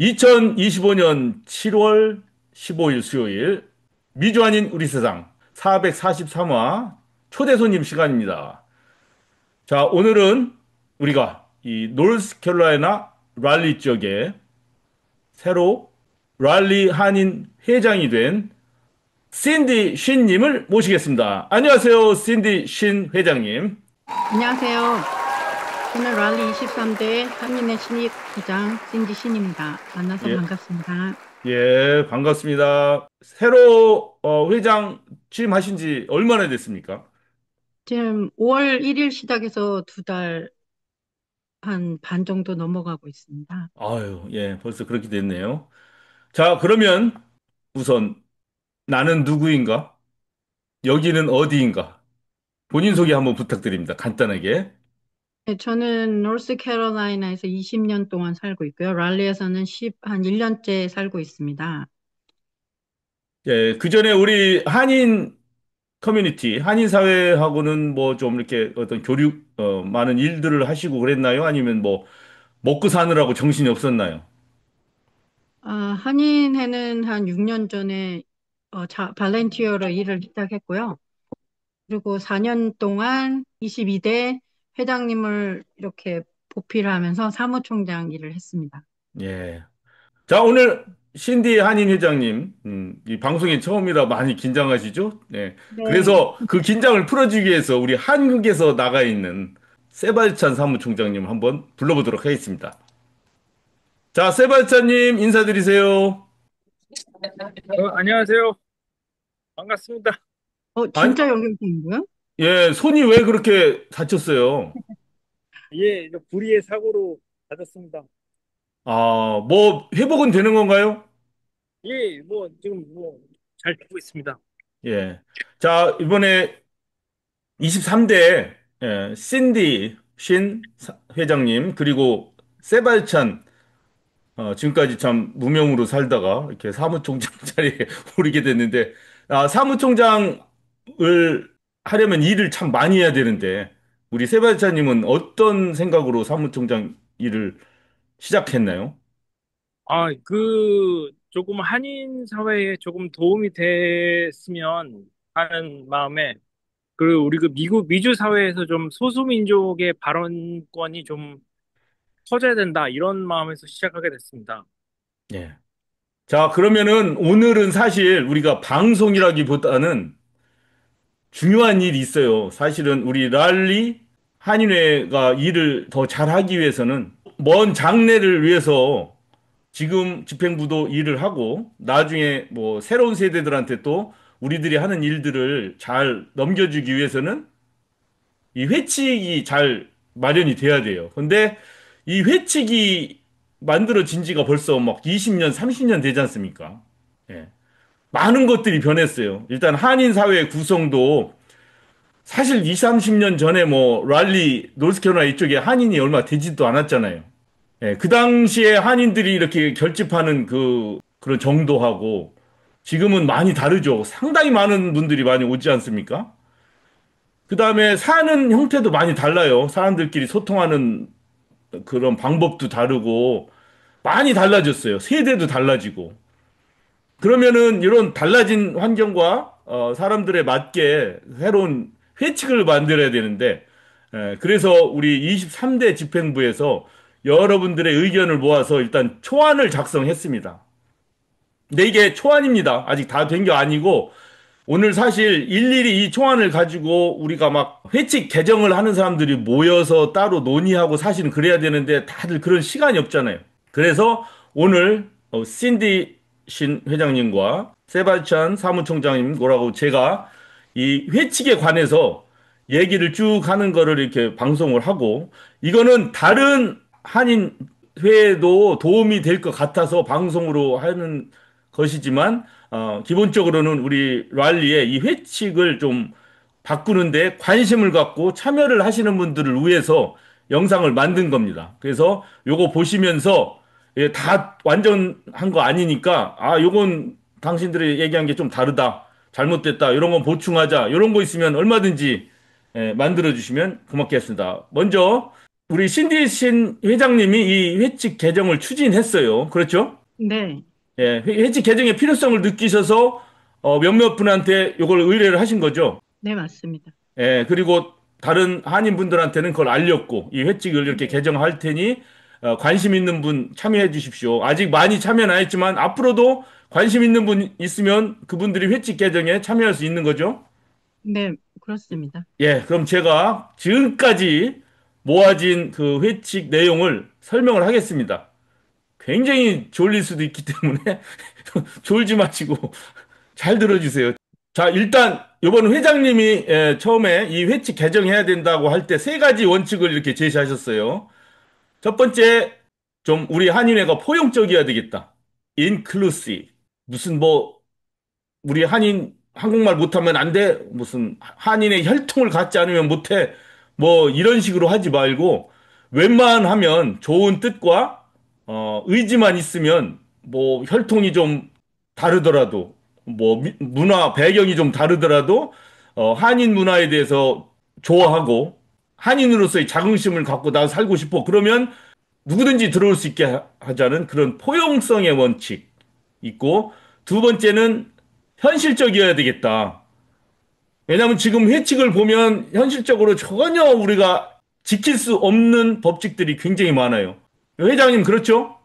2025년 7월 15일 수요일 미주 아닌 우리 세상 443화 초대 손님 시간입니다. 자, 오늘은 우리가 이 노스캐롤라이나 랄리 지역에 새로 랄리 한인 회장이 된 신디 신님을 모시겠습니다. 안녕하세요, 신디 신 회장님. 안녕하세요. 저는 랄리 23대 한인의 신입 부장 신지 신입니다. 만나서 예, 반갑습니다. 예, 반갑습니다. 새로 회장 취임하신 지 얼마나 됐습니까? 지금 5월 1일 시작해서 두 달 한 반 정도 넘어가고 있습니다. 아유, 예, 벌써 그렇게 됐네요. 자, 그러면 우선 나는 누구인가? 여기는 어디인가? 본인 소개 한번 부탁드립니다. 간단하게. 네, 저는 노스캐롤라이나에서 20년 동안 살고 있고요. 랄리에서는 한 1년째 살고 있습니다. 예, 그 전에 우리 한인 커뮤니티, 한인 사회하고는 뭐 좀 이렇게 어떤 교류, 많은 일들을 하시고 그랬나요? 아니면 뭐 먹고 사느라고 정신이 없었나요? 한인회는 한 6년 전에 발렌티어로 일을 시작했고요. 그리고 4년 동안 22대 회장님을 이렇게 보필하면서 사무총장 일을 했습니다. 예. 자, 오늘 신디 한인 회장님, 이 방송이 처음이라 많이 긴장하시죠? 네. 네. 그래서 그 긴장을 풀어주기 위해서 우리 한국에서 나가 있는 세바스찬 사무총장님 한번 불러보도록 하겠습니다. 자, 세바스찬님 인사드리세요. 안녕하세요. 반갑습니다. 아니, 진짜 연결된 거요? 예, 손이 왜 그렇게 다쳤어요? 예, 이제 불의의 사고로 다쳤습니다. 아, 뭐 회복은 되는 건가요? 예, 뭐 지금 뭐 잘 되고 있습니다. 예. 자, 이번에 23대 신디 신 회장님 그리고 세발찬 지금까지 참 무명으로 살다가 이렇게 사무총장 자리에 오르게 됐는데, 사무총장을 하려면 일을 참 많이 해야 되는데, 우리 세바스찬님은 어떤 생각으로 사무총장 일을 시작했나요? 조금 한인 사회에 조금 도움이 됐으면 하는 마음에, 그리고 우리 그 미국 미주 사회에서 좀 소수민족의 발언권이 좀 커져야 된다 이런 마음에서 시작하게 됐습니다. 예. 자, 그러면은 오늘은 사실 우리가 방송이라기보다는 중요한 일이 있어요. 사실은 우리 랄리 한인회가 일을 더 잘하기 위해서는 먼 장래를 위해서 지금 집행부도 일을 하고 나중에 뭐 새로운 세대들한테 또 우리들이 하는 일들을 잘 넘겨주기 위해서는 이 회칙이 잘 마련이 돼야 돼요. 근데 이 회칙이 만들어진 지가 벌써 막 20년, 30년 되지 않습니까? 예. 많은 것들이 변했어요. 일단 한인 사회 구성도 사실 2, 30년 전에 뭐 랄리, 노스캐롤라이나 이쪽에 한인이 얼마 되지도 않았잖아요. 예, 그 당시에 한인들이 이렇게 결집하는 그런 정도하고 지금은 많이 다르죠. 상당히 많은 분들이 많이 오지 않습니까? 그 다음에 사는 형태도 많이 달라요. 사람들끼리 소통하는 그런 방법도 다르고 많이 달라졌어요. 세대도 달라지고. 그러면은 이런 달라진 환경과 사람들에 맞게 새로운 회칙을 만들어야 되는데, 그래서 우리 23대 집행부에서 여러분들의 의견을 모아서 일단 초안을 작성했습니다. 근데 이게 초안입니다. 아직 다 된 게 아니고, 오늘 사실 일일이 이 초안을 가지고 우리가 막 회칙 개정을 하는 사람들이 모여서 따로 논의하고 사실은 그래야 되는데 다들 그런 시간이 없잖아요. 그래서 오늘 신디 신 회장님과 세바스찬 사무총장님하고 제가 이 회칙에 관해서 얘기를 쭉 하는 거를 이렇게 방송을 하고 이거는 다른 한인 회에도 도움이 될 것 같아서 방송으로 하는 것이지만 기본적으로는 우리 랄리의 이 회칙을 좀 바꾸는데 관심을 갖고 참여를 하시는 분들을 위해서 영상을 만든 겁니다. 그래서 요거 보시면서 예, 다 완전한 거 아니니까 요건 당신들이 얘기한 게 좀 다르다. 잘못됐다. 이런 건 보충하자. 이런 거 있으면 얼마든지 만들어 주시면 고맙겠습니다. 먼저 우리 신디 신 회장님이 이 회칙 개정을 추진했어요. 그렇죠? 네, 예, 회칙 개정의 필요성을 느끼셔서 몇몇 분한테 이걸 의뢰를 하신 거죠. 네, 맞습니다. 예, 그리고 다른 한인 분들한테는 그걸 알렸고 이 회칙을 이렇게 네, 개정할 테니 관심 있는 분 참여해 주십시오. 아직 많이 참여는 안 했지만 앞으로도 관심 있는 분 있으면 그분들이 회칙 개정에 참여할 수 있는 거죠. 네, 그렇습니다. 예, 그럼 제가 지금까지 모아진 그 회칙 내용을 설명을 하겠습니다. 굉장히 졸릴 수도 있기 때문에 졸지 마시고 잘 들어주세요. 자, 일단 이번 회장님이 처음에 이 회칙 개정해야 된다고 할 때 세 가지 원칙을 이렇게 제시하셨어요. 첫 번째, 좀 우리 한인회가 포용적이어야 되겠다. inclusive. 무슨 뭐 우리 한인 한국말 못하면 안 돼. 무슨 한인의 혈통을 갖지 않으면 못해. 뭐 이런 식으로 하지 말고 웬만하면 좋은 뜻과 의지만 있으면 뭐 혈통이 좀 다르더라도 뭐 문화 배경이 좀 다르더라도 한인 문화에 대해서 좋아하고 한인으로서의 자긍심을 갖고 나 살고 싶어. 그러면 누구든지 들어올 수 있게 하자는 그런 포용성의 원칙 있고 두 번째는 현실적이어야 되겠다. 왜냐하면 지금 회칙을 보면 현실적으로 전혀 우리가 지킬 수 없는 법칙들이 굉장히 많아요. 회장님 그렇죠?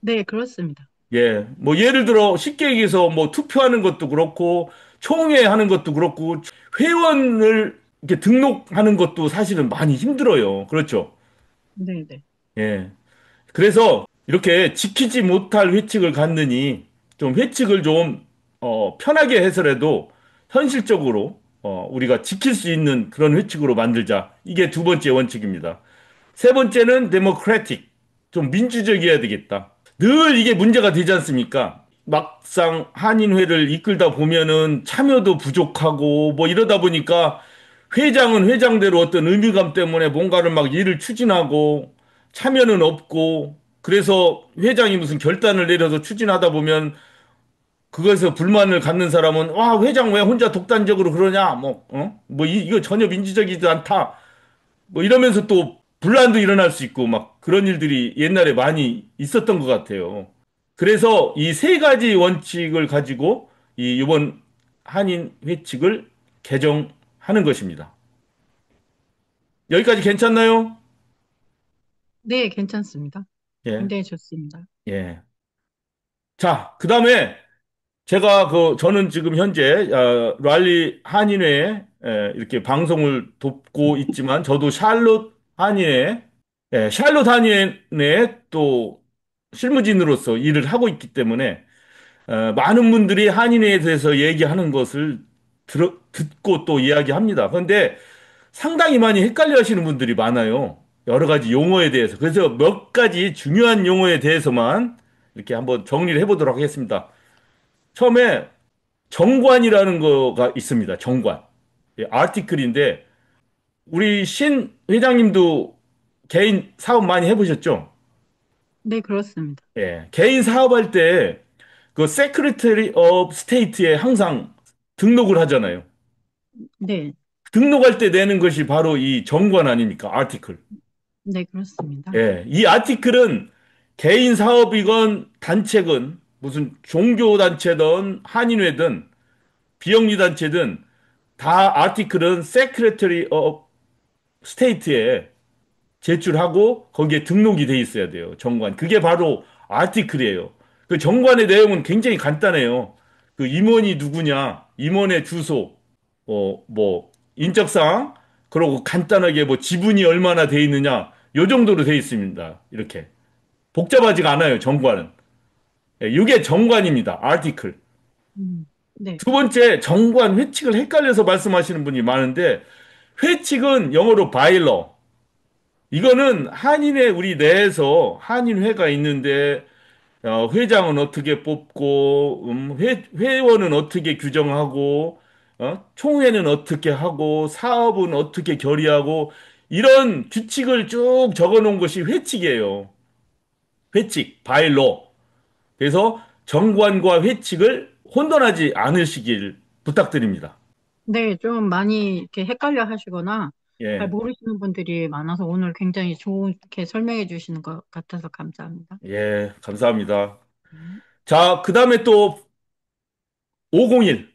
네, 그렇습니다. 예. 뭐 예를 들어 쉽게 얘기해서 뭐 투표하는 것도 그렇고 총회 하는 것도 그렇고 회원을 이렇게 등록하는 것도 사실은 많이 힘들어요. 그렇죠? 네, 네. 예. 그래서 이렇게 지키지 못할 회칙을 갖느니 좀 회칙을 좀 편하게 해서라도 현실적으로 우리가 지킬 수 있는 그런 회칙으로 만들자. 이게 두 번째 원칙입니다. 세 번째는 데모크래틱. 좀 민주적이어야 되겠다. 늘 이게 문제가 되지 않습니까? 막상 한인회를 이끌다 보면은 참여도 부족하고 뭐 이러다 보니까 회장은 회장대로 어떤 의미감 때문에 뭔가를 막 일을 추진하고 참여는 없고 그래서 회장이 무슨 결단을 내려서 추진하다 보면 그것에서 불만을 갖는 사람은 와 회장 왜 혼자 독단적으로 그러냐 뭐 이거 전혀 민주적이지 않다 뭐 이러면서 또 분란도 일어날 수 있고 막 그런 일들이 옛날에 많이 있었던 것 같아요. 그래서 이 세 가지 원칙을 가지고 이 이번 한인 회칙을 개정하는 것입니다. 여기까지 괜찮나요? 네, 괜찮습니다. 예, 굉장히 좋습니다. 예. 자, 그 다음에 제가 저는 지금 현재 랄리 한인회에 이렇게 방송을 돕고 있지만 저도 샬롯 한인회, 샬롯 한인회 또 실무진으로서 일을 하고 있기 때문에 많은 분들이 한인회에 대해서 얘기하는 것을 듣고 또 이야기합니다. 그런데 상당히 많이 헷갈려 하시는 분들이 많아요. 여러 가지 용어에 대해서. 그래서 몇 가지 중요한 용어에 대해서만 이렇게 한번 정리를 해보도록 하겠습니다. 처음에 정관이라는 거가 있습니다. 정관. 예, 아티클인데 우리 신 회장님도 개인 사업 많이 해보셨죠? 네, 그렇습니다. 예, 개인 사업할 때 그 Secretary of State에 항상 등록을 하잖아요. 네, 등록할 때 내는 것이 바로 이 정관 아닙니까? 아티클. 네, 그렇습니다. 예, 이 아티클은 개인 사업이건 단체건 무슨 종교 단체든 한인회든 비영리 단체든 다 아티클은 Secretary of State에 제출하고 거기에 등록이 돼 있어야 돼요. 정관. 그게 바로 아티클이에요. 그 정관의 내용은 굉장히 간단해요. 그 임원이 누구냐, 임원의 주소, 뭐 인적사항, 그리고 간단하게 뭐 지분이 얼마나 돼 있느냐, 요 정도로 돼 있습니다. 이렇게 복잡하지가 않아요. 정관은. 예, 이게 정관입니다. 아티클. 네, 두 번째 정관 회칙을 헷갈려서 말씀하시는 분이 많은데 회칙은 영어로 바일러. 이거는 한인회 우리 내에서 한인회가 있는데 회장은 어떻게 뽑고 회원은 어떻게 규정하고 총회는 어떻게 하고 사업은 어떻게 결의하고 이런 규칙을 쭉 적어 놓은 것이 회칙이에요. 회칙, 바일로. 그래서 정관과 회칙을 혼돈하지 않으시길 부탁드립니다. 네, 좀 많이 이렇게 헷갈려 하시거나 잘 예, 모르시는 분들이 많아서 오늘 굉장히 좋게 설명해 주시는 것 같아서 감사합니다. 예, 감사합니다. 음. 자, 그 다음에 또 501,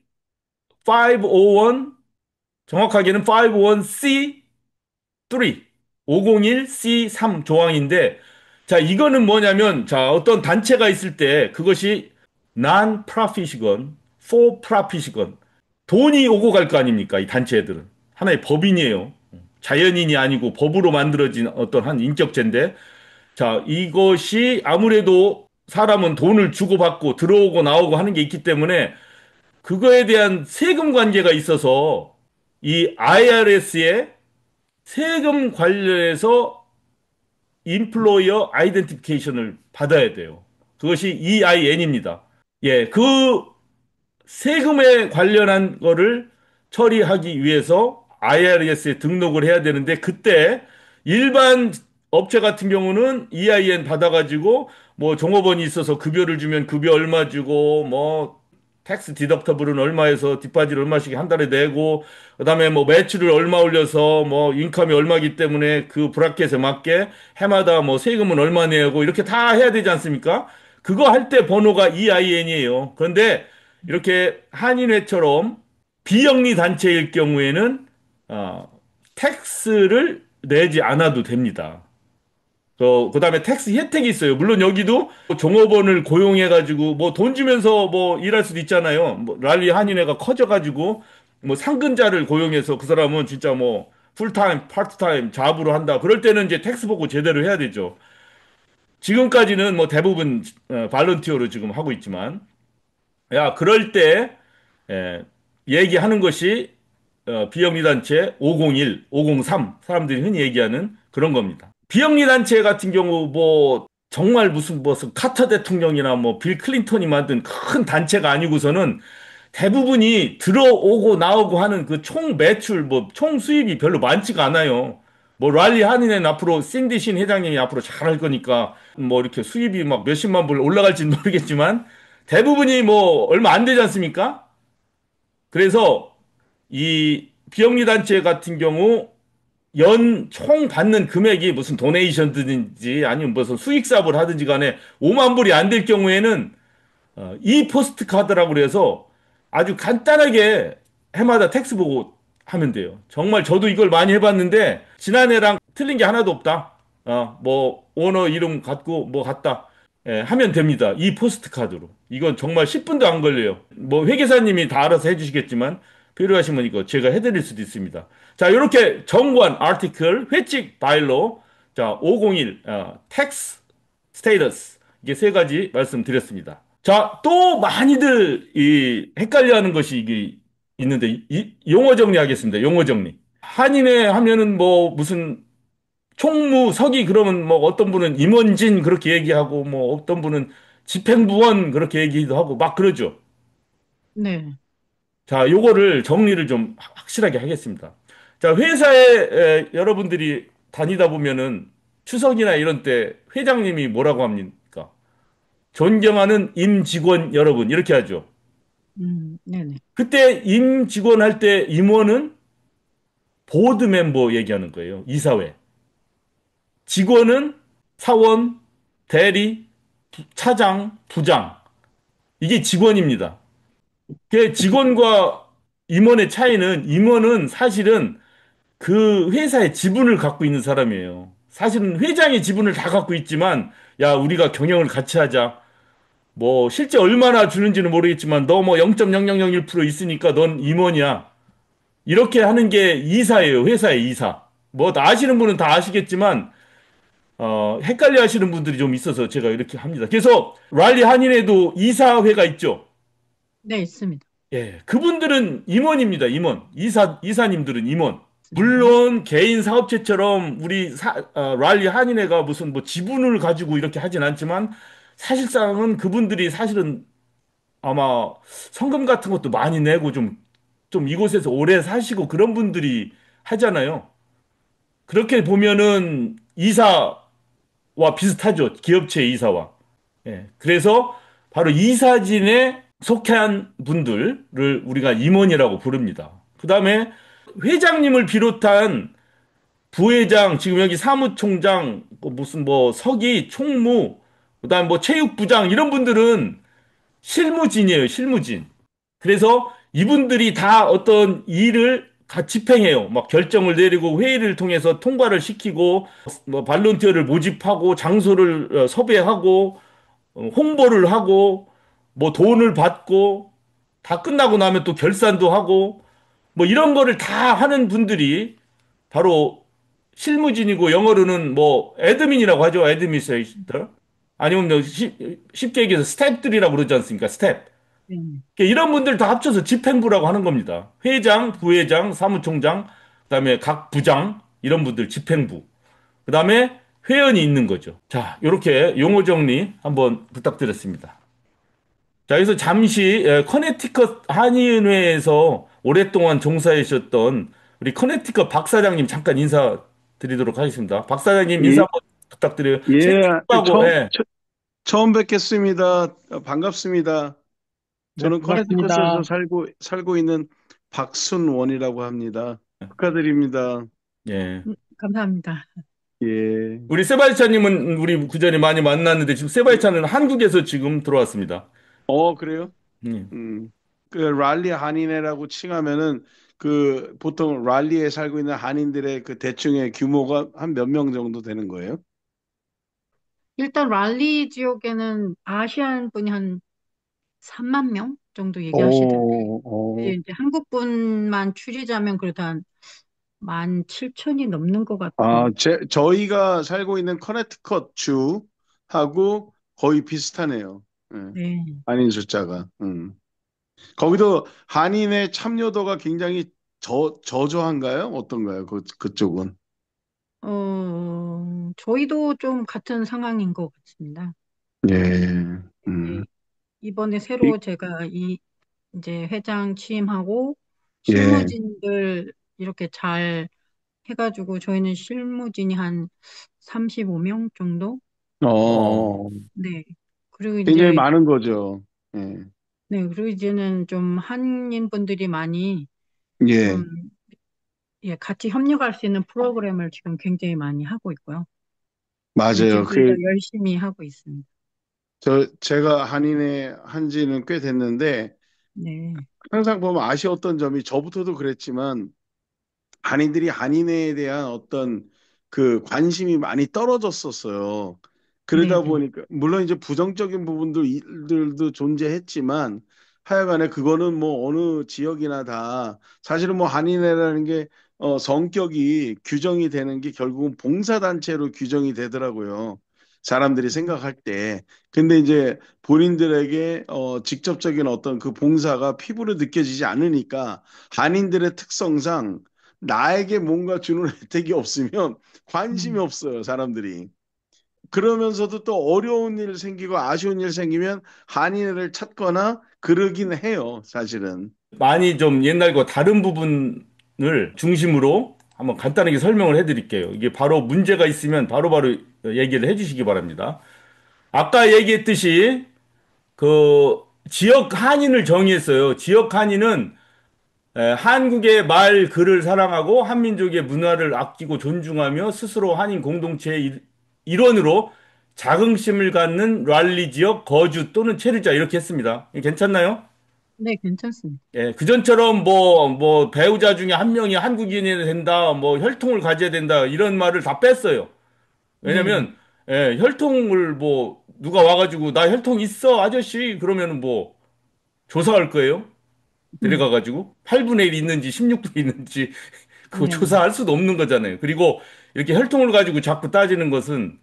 501, 정확하게는 501C3, 501C3 조항인데, 자, 이거는 뭐냐면, 자, 어떤 단체가 있을 때 그것이 non-profit이건, for-profit이건, 돈이 오고 갈 거 아닙니까? 이 단체들은. 하나의 법인이에요. 자연인이 아니고 법으로 만들어진 어떤 한 인격체인데, 자, 이것이 아무래도 사람은 돈을 주고받고 들어오고 나오고 하는 게 있기 때문에 그거에 대한 세금 관계가 있어서 이 IRS의 세금 관련해서 인플로이어 아이덴티피케이션을 받아야 돼요. 그것이 EIN입니다. 예, 그 세금에 관련한 거를 처리하기 위해서 IRS에 등록을 해야 되는데 그때 일반 업체 같은 경우는 EIN 받아가지고 뭐 종업원이 있어서 급여를 주면 급여 얼마 주고 뭐 텍스 디덕터블은 얼마에서 뒷바지 얼마씩 한 달에 내고 그다음에 뭐 매출을 얼마 올려서 뭐 인컴이 얼마기 때문에 그 브라켓에 맞게 해마다 뭐 세금은 얼마 내고 이렇게 다 해야 되지 않습니까? 그거 할 때 번호가 EIN이에요. 그런데 이렇게 한인회처럼 비영리 단체일 경우에는 텍스를 내지 않아도 됩니다. 그다음에 텍스 혜택이 있어요. 물론 여기도 종업원을 고용해가지고 뭐 돈 주면서 뭐 일할 수도 있잖아요. 뭐 랄리 한인회가 커져가지고 뭐 상근자를 고용해서 그 사람은 진짜 뭐 풀타임, 파트타임 잡으로 한다. 그럴 때는 이제 텍스 보고 제대로 해야 되죠. 지금까지는 뭐 대부분 발런티어로 지금 하고 있지만 야 그럴 때 예, 얘기하는 것이 비영리 단체 501, 503 사람들이 흔히 얘기하는 그런 겁니다. 비영리 단체 같은 경우 뭐 정말 무슨 카터 대통령이나 뭐 빌 클린턴이 만든 큰 단체가 아니고서는 대부분이 들어오고 나오고 하는 그 총 매출 뭐 총 수입이 별로 많지가 않아요. 뭐 랄리 한인회는 앞으로 샌디 신 회장님이 앞으로 잘할 거니까 뭐 이렇게 수입이 막 몇십만 불 올라갈지는 모르겠지만 대부분이 뭐 얼마 안 되지 않습니까? 그래서 이 비영리 단체 같은 경우 연 총 받는 금액이 무슨 도네이션든지 아니면 무슨 수익 사업을 하든지 간에 5만 불이 안 될 경우에는 이 포스트 카드라고 그래서 아주 간단하게 해마다 텍스 보고 하면 돼요. 정말 저도 이걸 많이 해봤는데 지난해랑 틀린 게 하나도 없다. 뭐 오너 이름 같고 뭐 같다. 예, 하면 됩니다. 이 포스트 카드로. 이건 정말 10분도 안 걸려요. 뭐 회계사님이 다 알아서 해주시겠지만 필요하시면 이거 제가 해드릴 수도 있습니다. 자, 이렇게 정관, 아티클, 회칙, 바일로, 자, 501, 텍스, 스테이터스 이게 세 가지 말씀드렸습니다. 자, 또 많이들 헷갈려하는 것이 이게 있는데 용어 정리하겠습니다. 용어 정리. 한인회 하면은 뭐 무슨 총무석이 그러면 뭐 어떤 분은 임원진 그렇게 얘기하고 뭐 어떤 분은 집행부원 그렇게 얘기도 하고 막 그러죠. 네. 자, 요거를 정리를 좀 확실하게 하겠습니다. 자, 회사에 여러분들이 다니다 보면은 추석이나 이런 때 회장님이 뭐라고 합니까? 존경하는 임직원 여러분 이렇게 하죠. 네네. 그때 임직원 할 때 임원은 보드 멤버 얘기하는 거예요. 이사회. 직원은 사원, 대리, 차장, 부장. 이게 직원입니다. 그 직원과 임원의 차이는 임원은 사실은 그 회사의 지분을 갖고 있는 사람이에요. 사실은 회장의 지분을 다 갖고 있지만 야, 우리가 경영을 같이 하자. 뭐 실제 얼마나 주는지는 모르겠지만 너 뭐 0.0001% 있으니까 넌 임원이야. 이렇게 하는 게 이사예요. 회사의 이사. 뭐 다 아시는 분은 다 아시겠지만 헷갈려 하시는 분들이 좀 있어서 제가 이렇게 합니다. 그래서 랄리 한인회도 이사회가 있죠. 네, 있습니다. 예, 그분들은 임원입니다. 임원. 이사님들은 임원. 네. 물론 개인 사업체처럼 우리 랄리 한인회가 무슨 뭐 지분을 가지고 이렇게 하진 않지만 사실상은 그분들이 사실은 아마 성금 같은 것도 많이 내고 좀 이곳에서 오래 사시고 그런 분들이 하잖아요. 그렇게 보면은 이사와 비슷하죠. 기업체 이사와. 예. 그래서 바로 이사진에 속한 분들을 우리가 임원이라고 부릅니다. 그 다음에 회장님을 비롯한 부회장, 지금 여기 사무총장, 무슨 뭐 서기, 총무, 그다음 뭐 체육부장 이런 분들은 실무진이에요, 실무진. 그래서 이분들이 다 어떤 일을 다 집행해요. 막 결정을 내리고 회의를 통해서 통과를 시키고 뭐 발론티어를 모집하고 장소를 섭외하고 홍보를 하고 뭐 돈을 받고 다 끝나고 나면 또 결산도 하고 뭐 이런 거를 다 하는 분들이 바로 실무진이고 영어로는 뭐 애드민이라고 하죠. 애드미니스트레이터. 아니면 뭐 쉽게 얘기해서 스태프들이라고 그러지 않습니까? 스태프. 네. 그러니까 이런 분들 다 합쳐서 집행부라고 하는 겁니다. 회장, 부회장, 사무총장, 그다음에 각 부장 이런 분들 집행부. 그다음에 회원이 있는 거죠. 자, 이렇게 용어 정리 한번 부탁드렸습니다. 자, 여기서 잠시 커네티컷 한의원회에서 오랫동안 종사해 주셨던 우리 커네티컷 박 사장님 잠깐 인사드리도록 하겠습니다. 박 사장님 인사 예, 한번 부탁드려요. 제 예, 친구하고 예, 처음 뵙겠습니다. 반갑습니다. 네, 저는 커네티컷에서 반갑습니다. 살고 있는 박순원이라고 합니다. 축하드립니다. 예. 감사합니다. 예. 우리 세바이찬님은 우리 그전에 많이 만났는데 지금 세바이찬은 한국에서 지금 들어왔습니다. 그래요? 음. 음. 그 랄리 한인회라고 칭하면은 그 보통 랄리에 살고 있는 한인들의 그 대충의 규모가 한 몇 명 정도 되는 거예요? 일단 랄리 지역에는 아시안 분이 한 3만 명 정도 얘기하시던데, 오, 이제 한국 분만 추리자면 그래도 한 17,000이 넘는 것 같은. 저희가 살고 있는 커네티컷 주하고 거의 비슷하네요. 예. 네. 한인 숫자가. 거기도 한인의 참여도가 굉장히 저조한가요? 어떤가요? 그쪽은? 저희도 좀 같은 상황인 것 같습니다. 예, 이제 음, 이번에 이- 새로 제가 이제 회장 취임하고 예, 실무진들 이렇게 잘 해가지고 저희는 실무진이 한 35명 정도? 어, 어, 네. 그리고 굉장히 이제, 많은 거죠. 예, 네. 그리고 이제는 좀 한인 분들이 많이 예, 좀, 예, 같이 협력할 수 있는 프로그램을 지금 굉장히 많이 하고 있고요. 맞아요. 이제부터 더 열심히 하고 있습니다. 제가 한인의 한지는 꽤 됐는데, 네. 항상 보면 아쉬웠던 점이 저부터도 그랬지만, 한인들이 한인회에 대한 어떤 그 관심이 많이 떨어졌었어요. 그러다 네네. 보니까 물론 이제 부정적인 부분들도 존재했지만 하여간에 그거는 뭐 어느 지역이나 다 사실은 뭐 한인회라는 게 성격이 규정이 되는 게 결국은 봉사단체로 규정이 되더라고요. 사람들이 생각할 때. 근데 이제 본인들에게 직접적인 어떤 그 봉사가 피부로 느껴지지 않으니까 한인들의 특성상 나에게 뭔가 주는 혜택이 없으면 관심이 음, 없어요, 사람들이. 그러면서도 또 어려운 일 생기고 아쉬운 일 생기면 한인회를 찾거나 그러긴 해요, 사실은. 많이 좀 옛날과 다른 부분을 중심으로 한번 간단하게 설명을 해드릴게요. 이게 바로 문제가 있으면 바로바로 얘기를 해주시기 바랍니다. 아까 얘기했듯이 그 지역 한인을 정의했어요. 지역 한인은 한국의 말, 글을 사랑하고 한민족의 문화를 아끼고 존중하며 스스로 한인 공동체의 일원으로 자긍심을 갖는 랄리 지역 거주 또는 체류자 이렇게 했습니다. 괜찮나요? 네, 괜찮습니다. 예, 그전처럼 뭐 배우자 중에 한 명이 한국인이 된다, 뭐 혈통을 가져야 된다 이런 말을 다 뺐어요. 네네. 왜냐면 혈통을 뭐 누가 와가지고 나 혈통 있어 아저씨 그러면은 뭐 조사할 거예요. 음, 데려가가지고 8분의 1 있는지 16분의 1 있는지 그거 네네. 조사할 수도 없는 거잖아요. 그리고 이렇게 혈통을 가지고 자꾸 따지는 것은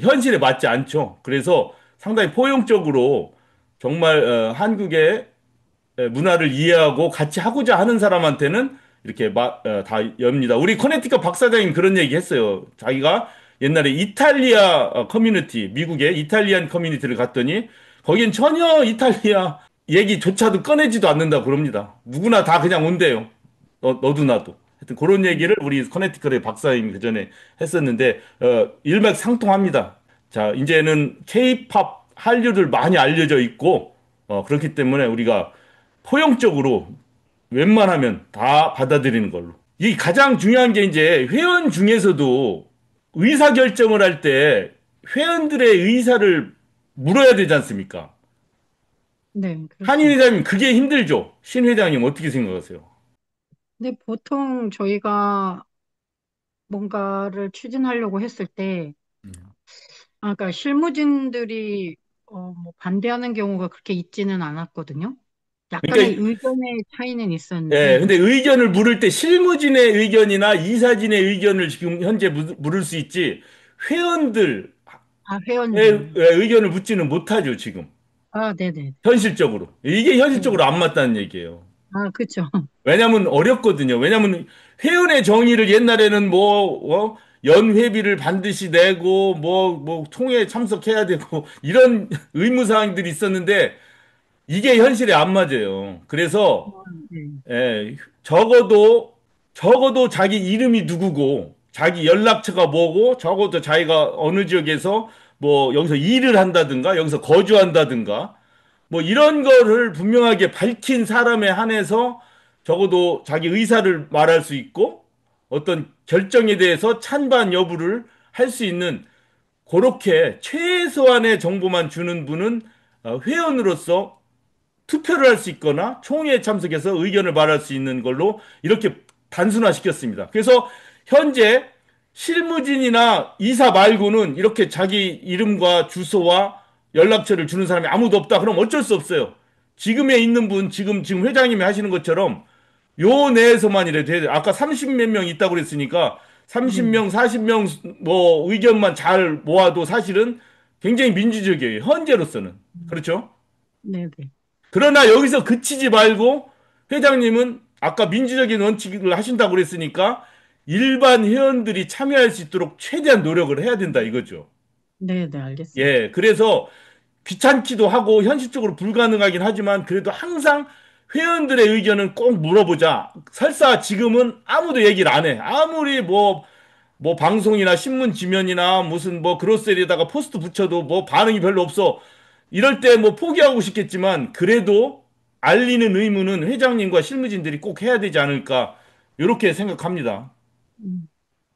현실에 맞지 않죠. 그래서 상당히 포용적으로 정말 한국의 문화를 이해하고 같이 하고자 하는 사람한테는 이렇게 다 엽니다. 우리 커네티컷 박 사장님 그런 얘기 했어요. 자기가 옛날에 이탈리아 커뮤니티, 미국의 이탈리안 커뮤니티를 갔더니 거긴 전혀 이탈리아 얘기조차도 꺼내지도 않는다 그럽니다. 누구나 다 그냥 온대요. 너도 나도. 하여튼 그런 얘기를 우리 커네티컷의 박사님이 그전에 했었는데 일맥상통합니다. 자, 이제는 K-팝 한류를 많이 알려져 있고 그렇기 때문에 우리가 포용적으로 웬만하면 다 받아들이는 걸로. 이 가장 중요한 게 이제 회원 중에서도 의사 결정을 할 때 회원들의 의사를 물어야 되지 않습니까? 네, 한인 그렇습니다. 회장님 그게 힘들죠? 신 회장님 어떻게 생각하세요? 근데 보통 저희가 뭔가를 추진하려고 했을 때, 그러니까 실무진들이 뭐 반대하는 경우가 그렇게 있지는 않았거든요. 약간의 그러니까 의견의 차이는 예, 있었는데, 근데 의견을 물을 때 실무진의 의견이나 이사진의 의견을 지금 현재 물을 수 있지 회원들의 회원들. 의견을 묻지는 못하죠, 지금. 네네. 현실적으로. 이게 네. 현실적으로 안 맞다는 얘기예요. 그쵸. 왜냐면 어렵거든요. 왜냐면 회원의 정의를 옛날에는 연회비를 반드시 내고 총회에 참석해야 되고 이런 의무사항들이 있었는데 이게 현실에 안 맞아요. 그래서 네. 예, 적어도 자기 이름이 누구고, 자기 연락처가 뭐고, 적어도 자기가 어느 지역에서 여기서 일을 한다든가, 여기서 거주한다든가, 이런 거를 분명하게 밝힌 사람에 한해서 적어도 자기 의사를 말할 수 있고, 어떤 결정에 대해서 찬반 여부를 할 수 있는 그렇게 최소한의 정보만 주는 분은 회원으로서 투표를 할 수 있거나 총회에 참석해서 의견을 말할 수 있는 걸로 이렇게 단순화시켰습니다. 그래서 현재 실무진이나 이사 말고는 이렇게 자기 이름과 주소와 연락처를 주는 사람이 아무도 없다. 그럼 어쩔 수 없어요. 지금에 있는 분, 지금 회장님이 하시는 것처럼 요 내에서만이라도 해야 돼요. 아까 30 몇 명 있다고 그랬으니까 네. 30명, 40명 의견만 잘 모아도 사실은 굉장히 민주적이에요. 현재로서는. 그렇죠? 네네. 그러나 여기서 그치지 말고 회장님은 아까 민주적인 원칙을 하신다고 그랬으니까 일반 회원들이 참여할 수 있도록 최대한 노력을 해야 된다 이거죠. 네네, 알겠습니다. 예, 그래서 귀찮기도 하고 현실적으로 불가능하긴 하지만 그래도 항상 회원들의 의견은 꼭 물어보자. 설사 지금은 아무도 얘기를 안 해. 아무리 방송이나 신문 지면이나 무슨 그로셀에다가 포스트 붙여도 반응이 별로 없어. 이럴 때 포기하고 싶겠지만 그래도 알리는 의무는 회장님과 실무진들이 꼭 해야 되지 않을까. 이렇게 생각합니다. 음,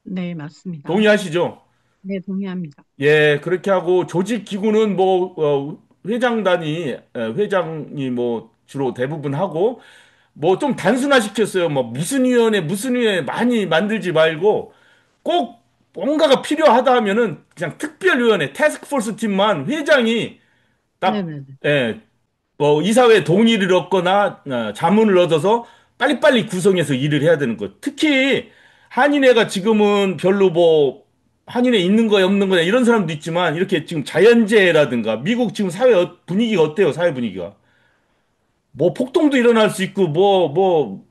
네, 맞습니다. 동의하시죠? 네, 동의합니다. 예, 그렇게 하고 조직 기구는 회장단이 회장이 주로 대부분 하고 좀 단순화시켰어요. 무슨 위원회 많이 만들지 말고 꼭 뭔가가 필요하다 하면은 그냥 특별위원회, 태스크포스 팀만 회장이 딱, 네네네. 예, 이사회 동의를 얻거나 자문을 얻어서 빨리빨리 구성해서 일을 해야 되는 것. 특히 한인회가 지금은 별로 한인회 있는 거야 없는 거야 이런 사람도 있지만 이렇게 지금 자연재해라든가 미국 지금 사회 분위기가 어때요? 사회 분위기가. 폭동도 일어날 수 있고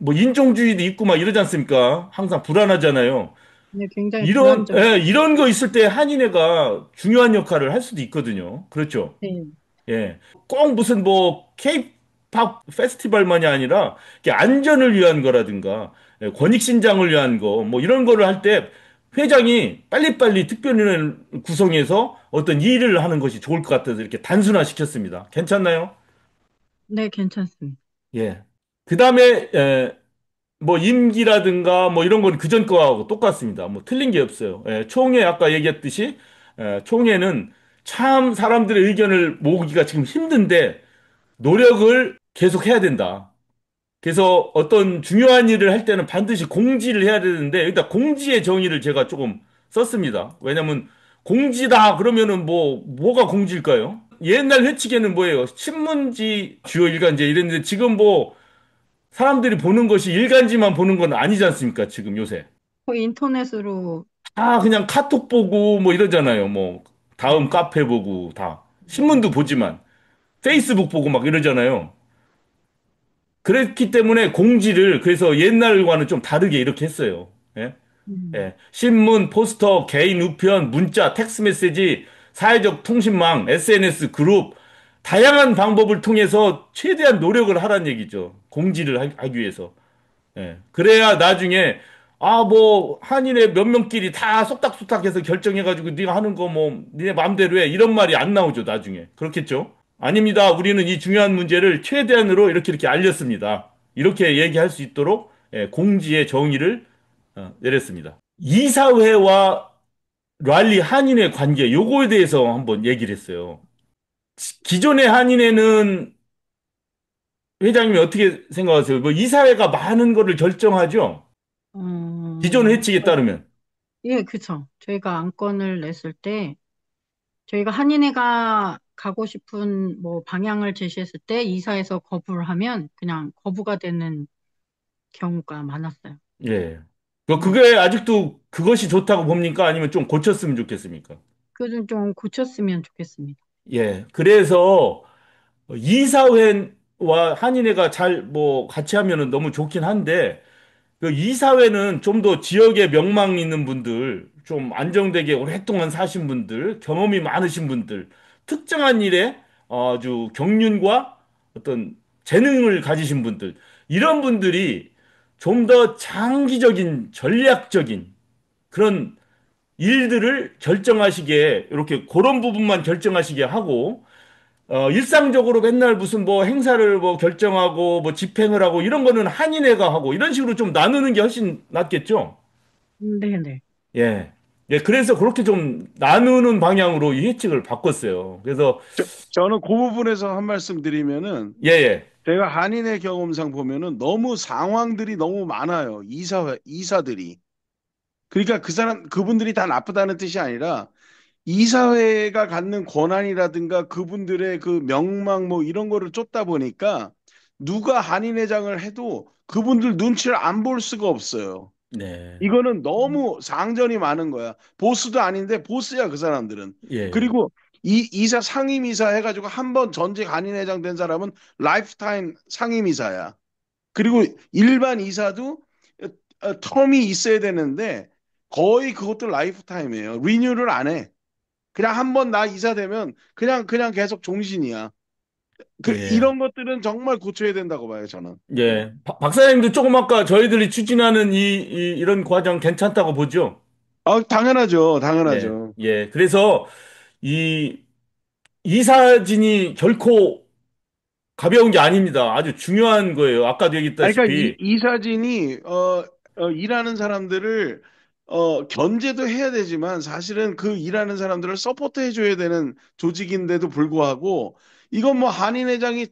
인종주의도 있고 막 이러지 않습니까? 항상 불안하잖아요. 네, 굉장히 불안정. 이런 거 있을 때 한인회가 중요한 역할을 할 수도 있거든요. 그렇죠. 네, 예. 꼭 무슨 케이팝 페스티벌만이 아니라 이렇게 안전을 위한 거라든가 권익 신장을 위한 거 이런 거를 할 때 회장이 빨리빨리 특별위원회를 구성해서 어떤 일을 하는 것이 좋을 것 같아서 이렇게 단순화 시켰습니다. 괜찮나요? 네, 괜찮습니다. 예. 그다음에 임기라든가 이런 건 그전 거하고 똑같습니다. 틀린 게 없어요. 총회 아까 얘기했듯이 총회는 참 사람들의 의견을 모으기가 지금 힘든데 노력을 계속 해야 된다. 그래서 어떤 중요한 일을 할 때는 반드시 공지를 해야 되는데 일단 공지의 정의를 제가 조금 썼습니다. 왜냐면 공지다 그러면은 뭐가 공지일까요? 옛날 회칙에는 뭐예요? 신문지 주요 일간지 이랬는데 지금 사람들이 보는 것이 일간지만 보는 건 아니지 않습니까? 지금 요새. 인터넷으로, 그냥 카톡 보고 이러잖아요. 다음 네. 카페 보고 다. 신문도 보지만 페이스북 보고 막 이러잖아요. 그랬기 때문에 공지를 그래서 옛날과는 좀 다르게 이렇게 했어요. 예? 음, 예. 신문, 포스터, 개인 우편, 문자, 텍스트 메시지, 사회적 통신망, SNS 그룹 다양한 방법을 통해서 최대한 노력을 하라는 얘기죠. 공지를 하기 위해서. 예. 그래야 나중에 한인의 몇 명끼리 다 속닥속닥해서 결정해가지고 네가 하는 거 니네 마음대로 해 이런 말이 안 나오죠 나중에 그렇겠죠? 아닙니다. 우리는 이 중요한 문제를 최대한으로 이렇게 알렸습니다. 이렇게 얘기할 수 있도록 공지의 정의를 내렸습니다. 이사회와 랄리 한인의 관계 요거에 대해서 한번 얘기를 했어요. 기존의 한인회는 회장님이 어떻게 생각하세요? 뭐 이사회가 많은 거를 결정하죠? 기존 어, 회칙에 따르면. 예, 그쵸. 저희가 안건을 냈을 때, 저희가 한인회가 가고 싶은 뭐 방향을 제시했을 때 이사에서 거부를 하면 그냥 거부가 되는 경우가 많았어요. 예. 네. 그게 아직도 그것이 좋다고 봅니까? 아니면 좀 고쳤으면 좋겠습니까? 그좀 좀 고쳤으면 좋겠습니다. 예. 그래서 이사회와 한인회가 잘 뭐 같이 하면은 너무 좋긴 한데 그 이사회는 좀 더 지역에 명망 있는 분들, 좀 안정되게 오랫동안 사신 분들, 경험이 많으신 분들, 특정한 일에 아주 경륜과 어떤 재능을 가지신 분들, 이런 분들이 좀 더 장기적인 전략적인 그런 일들을 결정하시게 이렇게 그런 부분만 결정하시게 하고 일상적으로 맨날 무슨 뭐 행사를 뭐 결정하고 뭐 집행을 하고 이런 거는 한인회가 하고 이런 식으로 좀 나누는 게 훨씬 낫겠죠? 네네. 예. 예, 그래서 그렇게 좀 나누는 방향으로 이 회칙을 바꿨어요. 그래서, 저는 그 부분에서 한 말씀 드리면은 예, 예. 제가 한인의 경험상 보면은 너무 상황들이 너무 많아요. 이사들이. 그러니까 그분들이 다 나쁘다는 뜻이 아니라 이사회가 갖는 권한이라든가 그분들의 그 명망 뭐 이런 거를 쫓다 보니까 누가 한인회장을 해도 그분들 눈치를 안 볼 수가 없어요. 네. 이거는 너무 상전이 많은 거야. 보스도 아닌데 보스야 그 사람들은. 예. 그리고 이사 상임이사 해가지고 한 번 전직 한인회장 된 사람은 라이프타임 상임이사야. 그리고 일반 이사도 텀이 있어야 되는데 거의 그것도 라이프타임이에요. 리뉴를 안 해. 그냥 한 번 나 이사 되면 그냥 계속 종신이야. 예. 이런 것들은 정말 고쳐야 된다고 봐요, 저는. 예. 박사님도 조금 아까 저희들이 추진하는 이런 과정 괜찮다고 보죠? 아, 당연하죠. 예. 당연하죠. 예. 그래서 이 이사진이 결코 가벼운 게 아닙니다. 아주 중요한 거예요. 아까도 아니, 그러니까 얘기했다시피. 이사진이 일하는 사람들을 견제도 해야 되지만 사실은 그 일하는 사람들을 서포트 해줘야 되는 조직인데도 불구하고 이건 뭐 한인회장이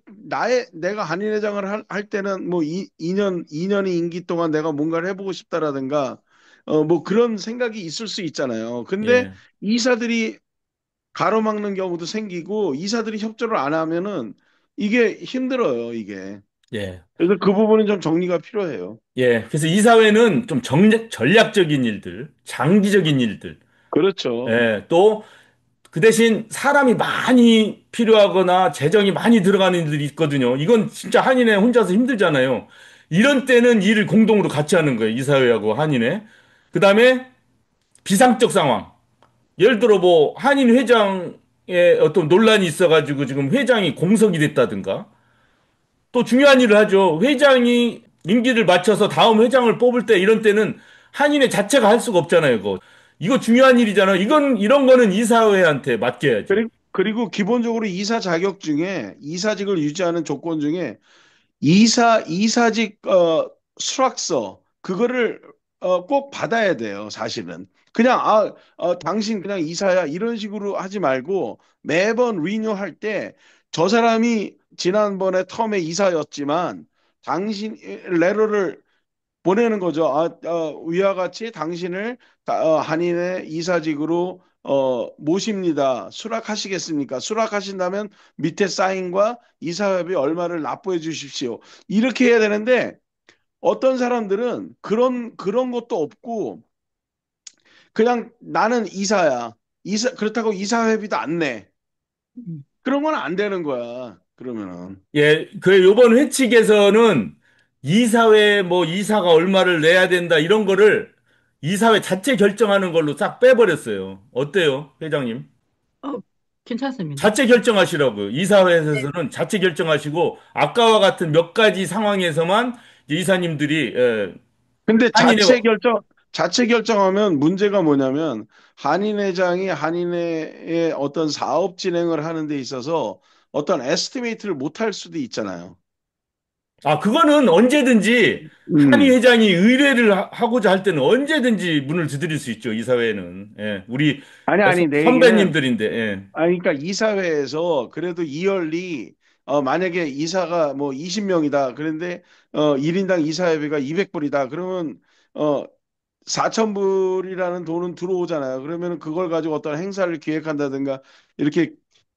내가 한인회장을 할 때는 뭐 2년이 임기 동안 내가 뭔가를 해보고 싶다라든가 뭐 그런 생각이 있을 수 있잖아요. 근데 예. 이사들이 가로막는 경우도 생기고 이사들이 협조를 안 하면은 이게 힘들어요, 이게. 예. 그래서 그 부분은 좀 정리가 필요해요. 예. 그래서 이사회는 좀 전략적인 일들, 장기적인 일들, 그렇죠. 예. 또 그 대신 사람이 많이 필요하거나 재정이 많이 들어가는 일들이 있거든요. 이건 진짜 한인회 혼자서 힘들잖아요. 이런 때는 일을 공동으로 같이 하는 거예요. 이사회하고 한인회. 그 다음에 비상적 상황. 예를 들어 뭐 한인 회장의 어떤 논란이 있어가지고 지금 회장이 공석이 됐다든가 또 중요한 일을 하죠. 회장이 임기를 마쳐서 다음 회장을 뽑을 때 이런 때는 한인회 자체가 할 수가 없잖아요. 이거 중요한 일이잖아요. 이런 거는 이사회한테 맡겨야죠. 그리고 기본적으로 이사 자격 중에 이사직을 유지하는 조건 중에 이사직 수락서 그거를 꼭 받아야 돼요, 사실은. 그냥 당신 그냥 이사야 이런 식으로 하지 말고 매번 리뉴할 때 저 사람이 지난번에 텀에 이사였지만 당신 레터를 보내는 거죠. 위와 같이 당신을 한인의 이사직으로 모십니다. 수락하시겠습니까? 수락하신다면 밑에 사인과 이사협이 얼마를 납부해 주십시오. 이렇게 해야 되는데 어떤 사람들은 그런 것도 없고 그냥 나는 이사야. 그렇다고 이사회비도 안 내. 음. 그런 건 안 되는 거야. 그러면은. 예, 그 요번 회칙에서는 이사회 뭐 이사가 얼마를 내야 된다 이런 거를 이사회 자체 결정하는 걸로 싹 빼버렸어요. 어때요, 회장님? 어, 괜찮습니다. 자체 결정하시라고요. 이사회에서는 자체 결정하시고 아까와 같은 몇 가지 상황에서만 이제 이사님들이 근데 한인회 자체 결정하면 문제가 뭐냐면 한인회장이 한인회의 어떤 사업 진행을 하는 데 있어서 어떤 에스티메이트를 못 할 수도 있잖아요. 아, 그거는 언제든지 한희 음. 회장이 의뢰를 하고자 할 때는 언제든지 문을 두드릴 수 있죠, 이사회는. 예, 우리 아니, 아니, 내 얘기는, 선배님들인데, 예. 아니, 그러니까 이사회에서 그래도 이열리, 만약에 이사가 뭐 20명이다. 그런데, 1인당 이사회비가 200불이다. 그러면, 어, 4,000불이라는 돈은 들어오잖아요. 그러면 그걸 가지고 어떤 행사를 기획한다든가, 이렇게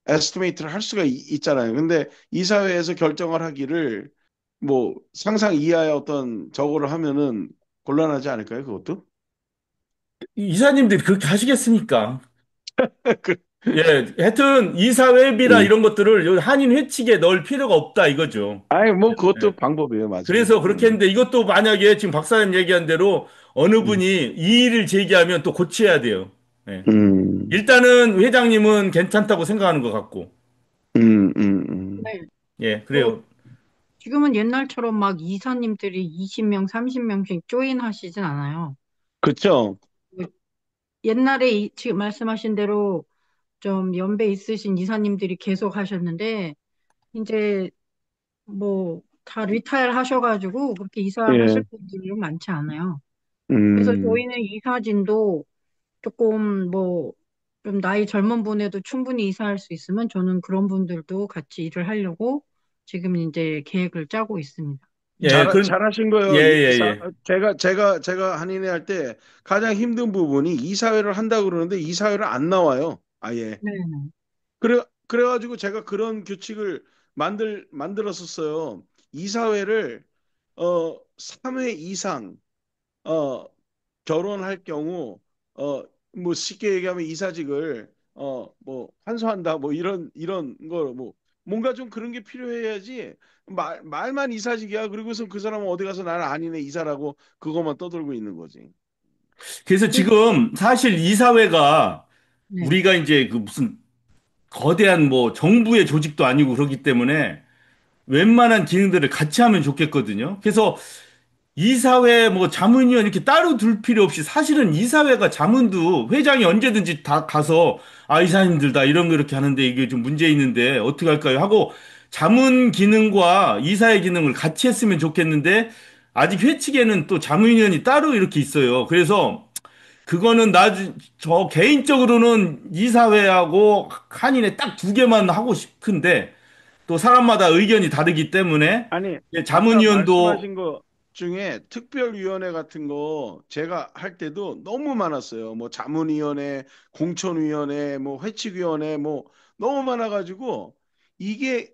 에스티메이트를 할 수가 있잖아요. 근데 이사회에서 결정을 하기를, 뭐, 상상 이하의 어떤 저거를 하면은 곤란하지 않을까요? 그것도? 이사님들이 그렇게 하시겠습니까? 그, 예, 하여튼 이사회비나 음. 이런 것들을 여기 한인 회칙에 넣을 필요가 없다 이거죠. 아니, 뭐, 예. 그것도 방법이에요. 맞아요. 그래서 그렇게 했는데 이것도 만약에 지금 박사님 얘기한 대로 어느 음. 분이 이의를 제기하면 또 고쳐야 돼요. 예. 음, 일단은 회장님은 괜찮다고 생각하는 것 같고. 네. 예, 또 그래요. 지금은 옛날처럼 막 이사님들이 20명, 30명씩 조인하시진 않아요. 그쵸? 뭐 옛날에 지금 말씀하신 대로 좀 연배 있으신 이사님들이 계속 하셨는데 이제 뭐 다 리타일 하셔가지고 그렇게 이사하실 예, 분들이 많지 않아요. 그래서 음, 저희는 이사진도 조금 뭐 좀 나이 젊은 분에도 충분히 이사할 수 있으면 저는 그런 분들도 같이 일을 하려고 지금 이제 계획을 짜고 있습니다. 예, 잘하신 예, 거예요. 예, 예. 제가 한인회 할 때 가장 힘든 부분이 이사회를 한다고 그러는데 이사회를 안 나와요. 아예. 네. 그래가지고 제가 그런 규칙을 만들었었어요. 이사회를, 3회 이상, 어, 결혼할 경우 뭐 쉽게 얘기하면 이사직을 뭐 환수한다 뭐 이런 거 뭐 뭔가 좀 그런 게 필요해야지 말만 이사직이야 그리고서 그 사람은 어디 가서 나는 아니네 이사라고 그것만 떠들고 있는 거지. 그래서 그, 지금 사실 이사회가 네. 우리가 이제 그 무슨 거대한 뭐 정부의 조직도 아니고 그렇기 때문에 웬만한 기능들을 같이 하면 좋겠거든요. 그래서 이사회 뭐 자문위원 이렇게 따로 둘 필요 없이 사실은 이사회가 자문도 회장이 언제든지 다 가서 아 이사님들 다 이런 거 이렇게 하는데 이게 좀 문제 있는데 어떻게 할까요? 하고 자문 기능과 이사회 기능을 같이 했으면 좋겠는데 아직 회칙에는 또 자문위원이 따로 이렇게 있어요. 그래서 그거는 저 개인적으로는 이사회하고 한인회 딱 두 개만 하고 싶은데 또 사람마다 의견이 다르기 때문에 아니, 아까 자문위원도 말씀하신 거 중에 특별위원회 같은 거 제가 할 때도 너무 많았어요. 뭐 자문위원회, 공천위원회, 뭐 회칙위원회 뭐 너무 많아가지고 이게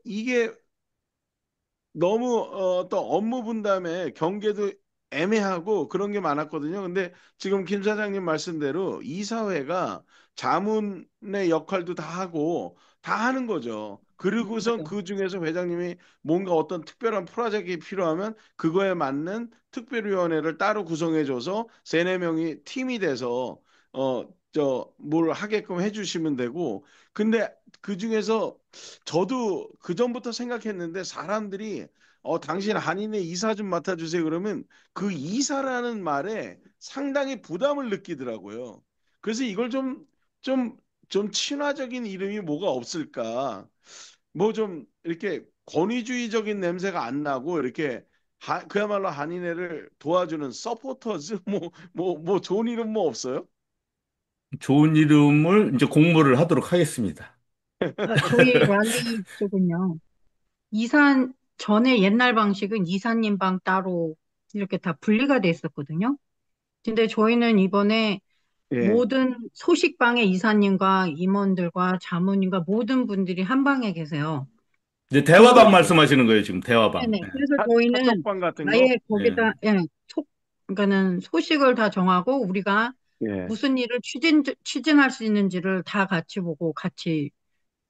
너무 또 업무 분담에 경계도 애매하고 그런 게 많았거든요. 근데 지금 김 사장님 말씀대로 이사회가 자문의 역할도 다 하고 다 하는 거죠. 그리고선 맞아요. 그 중에서 회장님이 뭔가 어떤 특별한 프로젝트가 필요하면 그거에 맞는 특별위원회를 따로 구성해줘서 세네 명이 팀이 돼서 뭘 하게끔 해주시면 되고 근데 그 중에서 저도 그 전부터 생각했는데 사람들이 당신 한인의 이사 좀 맡아주세요 그러면 그 이사라는 말에 상당히 부담을 느끼더라고요. 그래서 이걸 좀, 좀 친화적인 이름이 뭐가 없을까? 뭐 좀 이렇게 권위주의적인 냄새가 안 나고 이렇게 그야말로 한인회를 도와주는 서포터즈 뭐 좋은 이름 뭐 없어요? 좋은 이름을 이제 공모를 하도록 하겠습니다. 저희 랄리 쪽은요. 이사 전에 옛날 방식은 이사님 방 따로 이렇게 다 분리가 돼 있었거든요. 근데 저희는 이번에 예. 모든 소식방의 이사님과 임원들과 자문인과 모든 분들이 한 방에 계세요. 이제 그러다 대화방 말씀하시는 거예요, 지금 대화방. 네네. 그래서 저희는 카톡방 같은 거? 아예 예. 거기다 그러니까는 소식을 다 정하고 우리가 예. 무슨 일을 추진할 수 있는지를 다 같이 보고 같이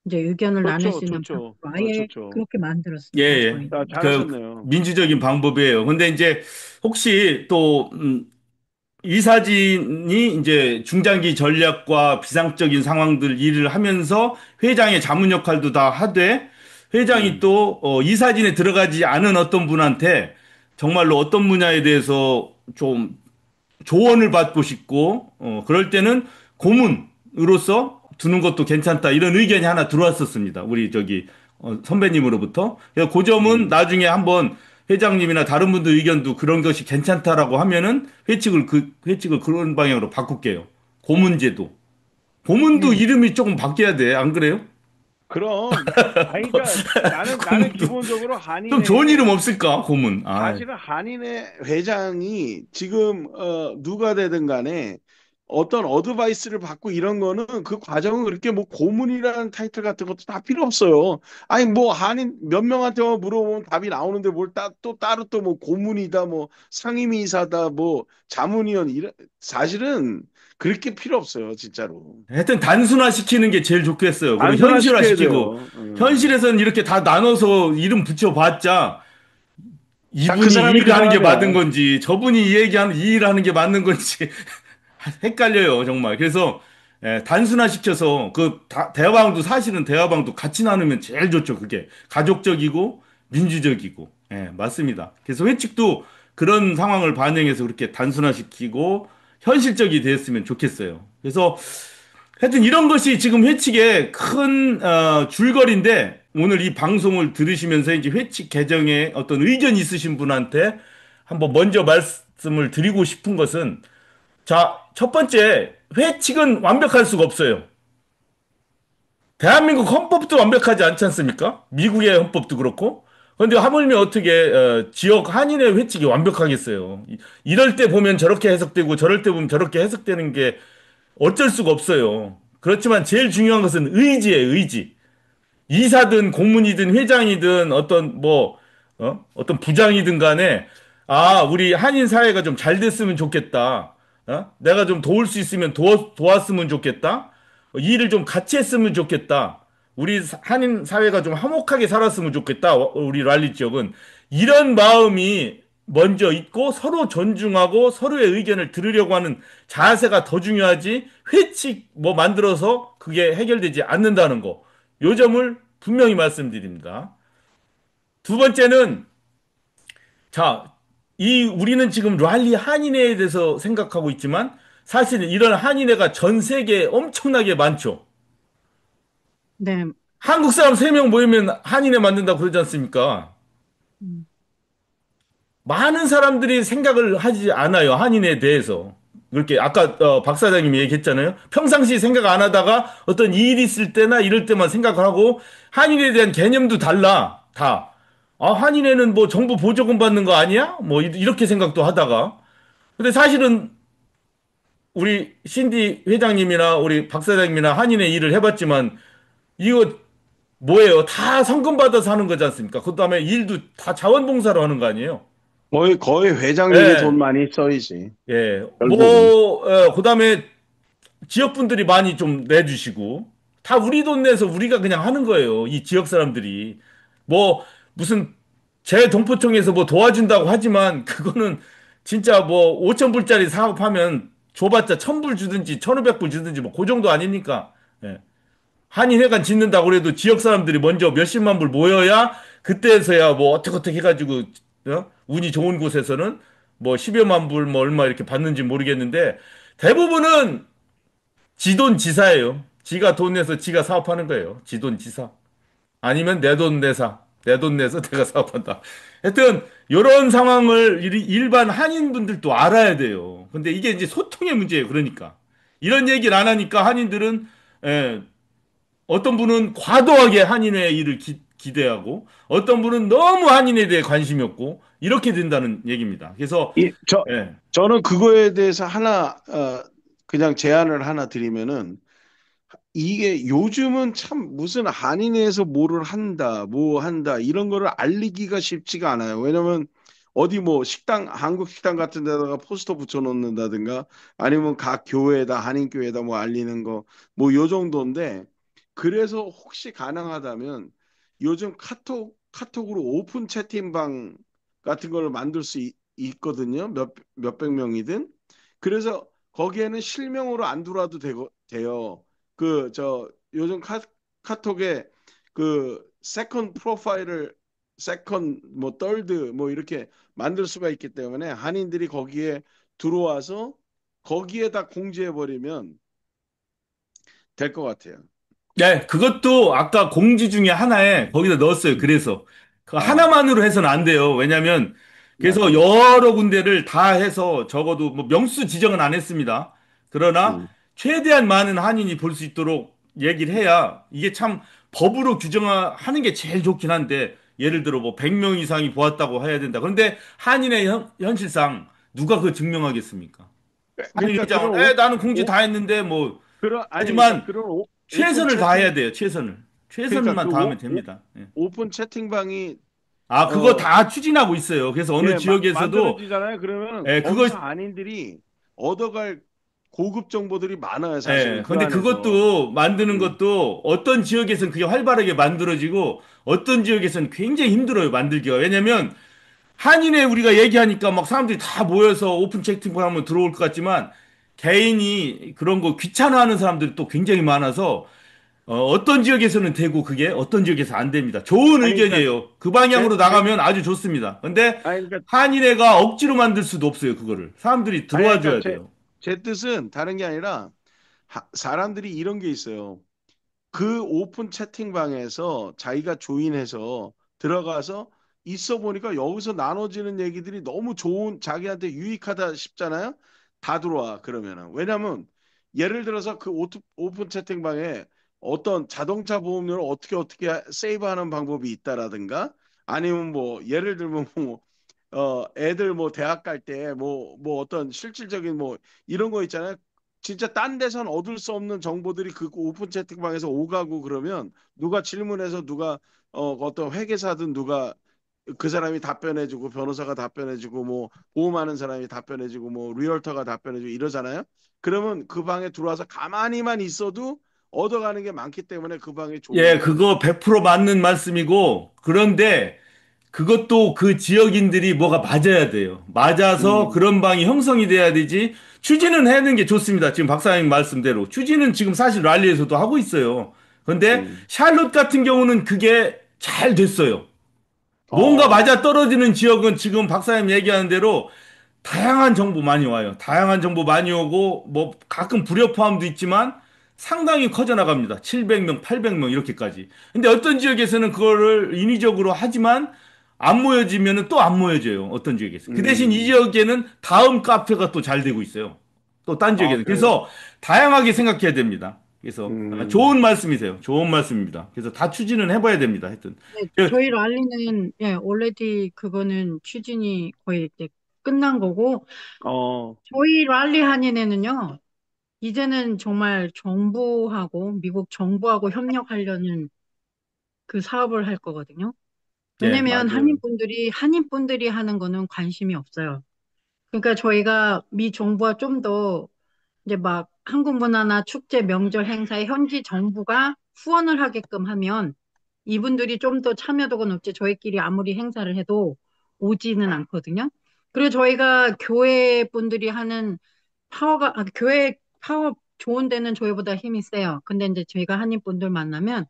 이제 의견을 나눌 좋죠, 수 있는 좋죠. 방법으로 아예 좋죠. 그렇게 예, 만들었습니다. 예. 저희. 그 잘하셨네요. 민주적인 방법이에요. 근데 이제 혹시 또 이사진이 이제 중장기 전략과 비상적인 상황들 일을 하면서 회장의 자문 역할도 다 하되 회장이 음, 또 이사진에 들어가지 않은 어떤 분한테 정말로 어떤 분야에 대해서 좀 조언을 받고 싶고 그럴 때는 고문으로서 두는 것도 괜찮다 이런 의견이 하나 들어왔었습니다. 우리 저기 선배님으로부터. 그래서 그 점은 음, 나중에 한번 회장님이나 다른 분들 의견도 그런 것이 괜찮다라고 하면은 회칙을 그런 방향으로 바꿀게요. 고문제도. 고문도 네. 이름이 조금 바뀌어야 돼. 안 그래요? 그럼, 아니, 그러니까 나는 고문도 기본적으로 좀 좋은 이름 한인회, 없을까? 고문. 아, 사실은 한인회 회장이 지금 누가 되든 간에 어떤 어드바이스를 받고 이런 거는 그 과정은 그렇게 뭐 고문이라는 타이틀 같은 것도 다 필요 없어요. 아니 뭐 한인 몇 명한테만 물어보면 답이 나오는데 뭘 또 따로 또 뭐 고문이다 뭐 상임이사다 뭐 자문위원 이런 사실은 그렇게 필요 없어요 진짜로. 하여튼 단순화시키는 게 제일 좋겠어요. 그리고 단순화시켜야 현실화시키고 돼요. 현실에서는 이렇게 다 나눠서 이름 붙여봤자 다 그 이분이 이 사람이 그 일을 하는 게 맞는 사람이야. 건지 저분이 이 얘기하는 이 일을 하는 게 맞는 건지 헷갈려요, 정말. 그래서 단순화시켜서 대화방도 사실은 대화방도 같이 나누면 제일 좋죠. 그게 가족적이고 민주적이고. 예, 맞습니다. 그래서 회칙도 그런 상황을 반영해서 그렇게 단순화시키고 현실적이 됐으면 좋겠어요. 그래서 하여튼 이런 것이 지금 회칙의 큰 줄거리인데 오늘 이 방송을 들으시면서 이제 회칙 개정에 어떤 의견 있으신 분한테 한번 먼저 말씀을 드리고 싶은 것은 자, 첫 번째, 회칙은 완벽할 수가 없어요. 대한민국 헌법도 완벽하지 않지 않습니까? 미국의 헌법도 그렇고. 그런데 하물며 어떻게 지역 한인의 회칙이 완벽하겠어요. 이럴 때 보면 저렇게 해석되고 저럴 때 보면 저렇게 해석되는 게 어쩔 수가 없어요. 그렇지만 제일 중요한 것은 의지예요, 의지. 이사든 공문이든 회장이든 어떤 부장이든 간에 우리 한인 사회가 좀 잘 됐으면 좋겠다. 내가 좀 도울 수 있으면 도왔으면 좋겠다. 이 일을 좀 같이 했으면 좋겠다. 우리 한인 사회가 좀 화목하게 살았으면 좋겠다. 우리 랄리 지역은 이런 마음이 먼저 있고 서로 존중하고 서로의 의견을 들으려고 하는 자세가 더 중요하지 회칙 뭐 만들어서 그게 해결되지 않는다는 거. 요 점을 분명히 말씀드립니다. 두 번째는 자, 우리는 지금 랄리 한인회에 대해서 생각하고 있지만 사실은 이런 한인회가 전 세계에 엄청나게 많죠. 네. 한국 사람 3명 모이면 한인회 만든다고 그러지 않습니까? 음, 많은 사람들이 생각을 하지 않아요. 한인에 대해서. 그렇게 아까 박 사장님이 얘기했잖아요. 평상시 생각 안 하다가 어떤 일이 있을 때나 이럴 때만 생각을 하고 한인에 대한 개념도 달라. 다. 한인회는 뭐 정부 보조금 받는 거 아니야? 뭐 이렇게 생각도 하다가. 근데 사실은 우리 신디 회장님이나 우리 박 사장님이나 한인회 일을 해봤지만 이거 뭐예요? 다 성금 받아서 하는 거지 않습니까? 그다음에 일도 다 자원봉사로 하는 거 아니에요? 거의 회장님이 돈 예. 많이 써이지 예, 결국은. 그다음에 지역분들이 많이 좀 내주시고, 다 우리 돈 내서 우리가 그냥 하는 거예요. 이 지역 사람들이. 뭐, 무슨, 제 동포청에서 뭐 도와준다고 하지만, 그거는 진짜 뭐, 5천 불짜리 사업하면 줘봤자 1,000불 주든지, 1,500불 주든지, 뭐, 그 정도 아닙니까? 예. 한인회관 짓는다고 그래도 지역 사람들이 먼저 몇십만 불 모여야 그때서야 뭐 어떻게 해가지고 운이 좋은 곳에서는 뭐 10여만 불 뭐 얼마 이렇게 받는지 모르겠는데 대부분은 지돈 지사예요. 지가 돈 내서 지가 사업하는 거예요. 지돈 지사. 아니면 내 돈 내사. 내 돈 내서 내가 사업한다. 하여튼 이런 상황을 일반 한인분들도 알아야 돼요. 근데 이게 이제 소통의 문제예요. 그러니까 이런 얘기를 안 하니까 한인들은 예, 어떤 분은 과도하게 한인의 일을 기대하고 어떤 분은 너무 한인에 대해 관심이 없고 이렇게 된다는 얘기입니다. 그래서 이, 저, 예. 저는 그거에 대해서 하나, 그냥 제안을 하나 드리면은, 이게 요즘은 참 무슨 한인회에서 뭐를 한다, 뭐 한다, 이런 거를 알리기가 쉽지가 않아요. 왜냐면 어디 뭐 식당, 한국 식당 같은 데다가 포스터 붙여놓는다든가 아니면 각 교회에다, 한인교회에다 뭐 알리는 거, 뭐 요 정도인데, 그래서 혹시 가능하다면 요즘 카톡으로 오픈 채팅방 같은 걸 만들 수 있거든요. 몇백 명이든. 그래서 거기에는 실명으로 안 들어와도 돼요. 요즘 카톡에 그 세컨드 프로파일을 세컨드 뭐 떨드 뭐 이렇게 만들 수가 있기 때문에 한인들이 거기에 들어와서 거기에다 공지해 버리면 될 것 같아요. 네, 그것도 아까 공지 중에 하나에 거기다 넣었어요. 그래서 그 아, 하나만으로 해서는 안 돼요. 왜냐면 그래서 맞아요. 여러 군데를 다 해서 적어도 뭐 명수 지정은 안 했습니다. 그러나 음. 최대한 많은 한인이 볼 수 있도록 얘기를 해야 이게 참 법으로 규정하는 게 제일 좋긴 한데 예를 들어 뭐 100명 이상이 보았다고 해야 된다. 그런데 한인의 현실상 누가 그걸 증명하겠습니까? 한인 그러니까 회장은 그런 나는 공지 다 했는데 뭐 아니, 그러니까 하지만 그런 오픈 최선을 다해야 채팅, 돼요. 최선을. 그러니까 최선만 다하면 됩니다. 예. 오픈 채팅방이, 아, 그거 어, 다 추진하고 있어요. 그래서 어느 예, 지역에서도, 만들어지잖아요. 그러면은 예, 그거, 거기서 안인들이 얻어갈 고급 정보들이 많아요. 사실은 예, 그 근데 안에서. 그것도 만드는 음, 것도 어떤 지역에서는 그게 활발하게 만들어지고 어떤 지역에서는 굉장히 힘들어요, 만들기가. 왜냐면 한인회 우리가 얘기하니까 막 사람들이 다 모여서 오픈 채팅방 하면 들어올 것 같지만 개인이 그런 거 귀찮아하는 사람들이 또 굉장히 많아서 어떤 지역에서는 되고 그게 어떤 지역에서 안 됩니다. 좋은 아니, 그러니까 의견이에요. 그 방향으로 나가면 아주 좋습니다. 근데 아니, 그러니까, 한인회가 억지로 만들 수도 없어요, 그거를. 사람들이 아니, 들어와 그러니까 줘야 돼요. 제 뜻은 다른 게 아니라 사람들이 이런 게 있어요. 그 오픈 채팅방에서 자기가 조인해서 들어가서 있어 보니까 여기서 나눠지는 얘기들이 너무 좋은 자기한테 유익하다 싶잖아요. 다 들어와 그러면은 왜냐면 예를 들어서 그 오픈 채팅방에 어떤 자동차 보험료를 어떻게 세이브하는 방법이 있다라든가 아니면 뭐 예를 들면 뭐 애들 뭐 대학 갈 때 뭐 어떤 실질적인 뭐 이런 거 있잖아요. 진짜 딴 데선 얻을 수 없는 정보들이 그 오픈 채팅방에서 오가고 그러면 누가 질문해서 누가 어떤 회계사든 누가 그 사람이 답변해주고 변호사가 답변해주고 뭐 보험하는 사람이 답변해주고 뭐 리얼터가 답변해주고 이러잖아요. 그러면 그 방에 들어와서 가만히만 있어도 얻어가는 게 많기 때문에 그 방이 좋은 예, 거예요. 그거 100% 맞는 말씀이고, 그런데 그것도 그 지역인들이 뭐가 맞아야 돼요. 맞아서 음, 그런 방이 형성이 돼야 되지. 추진은 해는 게 좋습니다. 지금 박사님 말씀대로. 추진은 지금 사실 랄리에서도 하고 있어요. 근데 음. 샬롯 같은 경우는 그게 잘 됐어요. 뭔가 어, 맞아 떨어지는 지역은 지금 박사님 얘기하는 대로 다양한 정보 많이 와요. 다양한 정보 많이 오고, 뭐, 가끔 불협화음도 있지만 상당히 커져나갑니다. 700명, 800명 이렇게까지. 근데 어떤 지역에서는 그거를 인위적으로 하지만 안 모여지면은 또 안 모여져요. 어떤 지역에서. 그 대신 이 음. 지역에는 다음 카페가 또 잘 되고 있어요. 또 딴 아, 지역에는. 그래요? 그래서 다양하게 생각해야 됩니다. 그래서 음, 좋은 말씀이세요. 좋은 말씀입니다. 그래서 다 추진은 해봐야 됩니다. 하여튼. 네, 저희 랄리는 예, 올레디 그거는 추진이 거의 이제 끝난 거고 어, 저희 랄리 한인회는요. 이제는 정말 정부하고 미국 정부하고 협력하려는 그 사업을 할 거거든요. 예. 왜냐면 맞아요. 한인분들이 하는 거는 관심이 없어요. 그러니까 저희가 미 정부와 좀 더 이제 막 한국 문화나 축제, 명절 행사에 현지 정부가 후원을 하게끔 하면 이분들이 좀 더 참여도가 높지 저희끼리 아무리 행사를 해도 오지는 않거든요. 그리고 저희가 교회 분들이 하는 교회 파워 좋은 데는 저희보다 힘이 세요. 근데 이제 저희가 한인 분들 만나면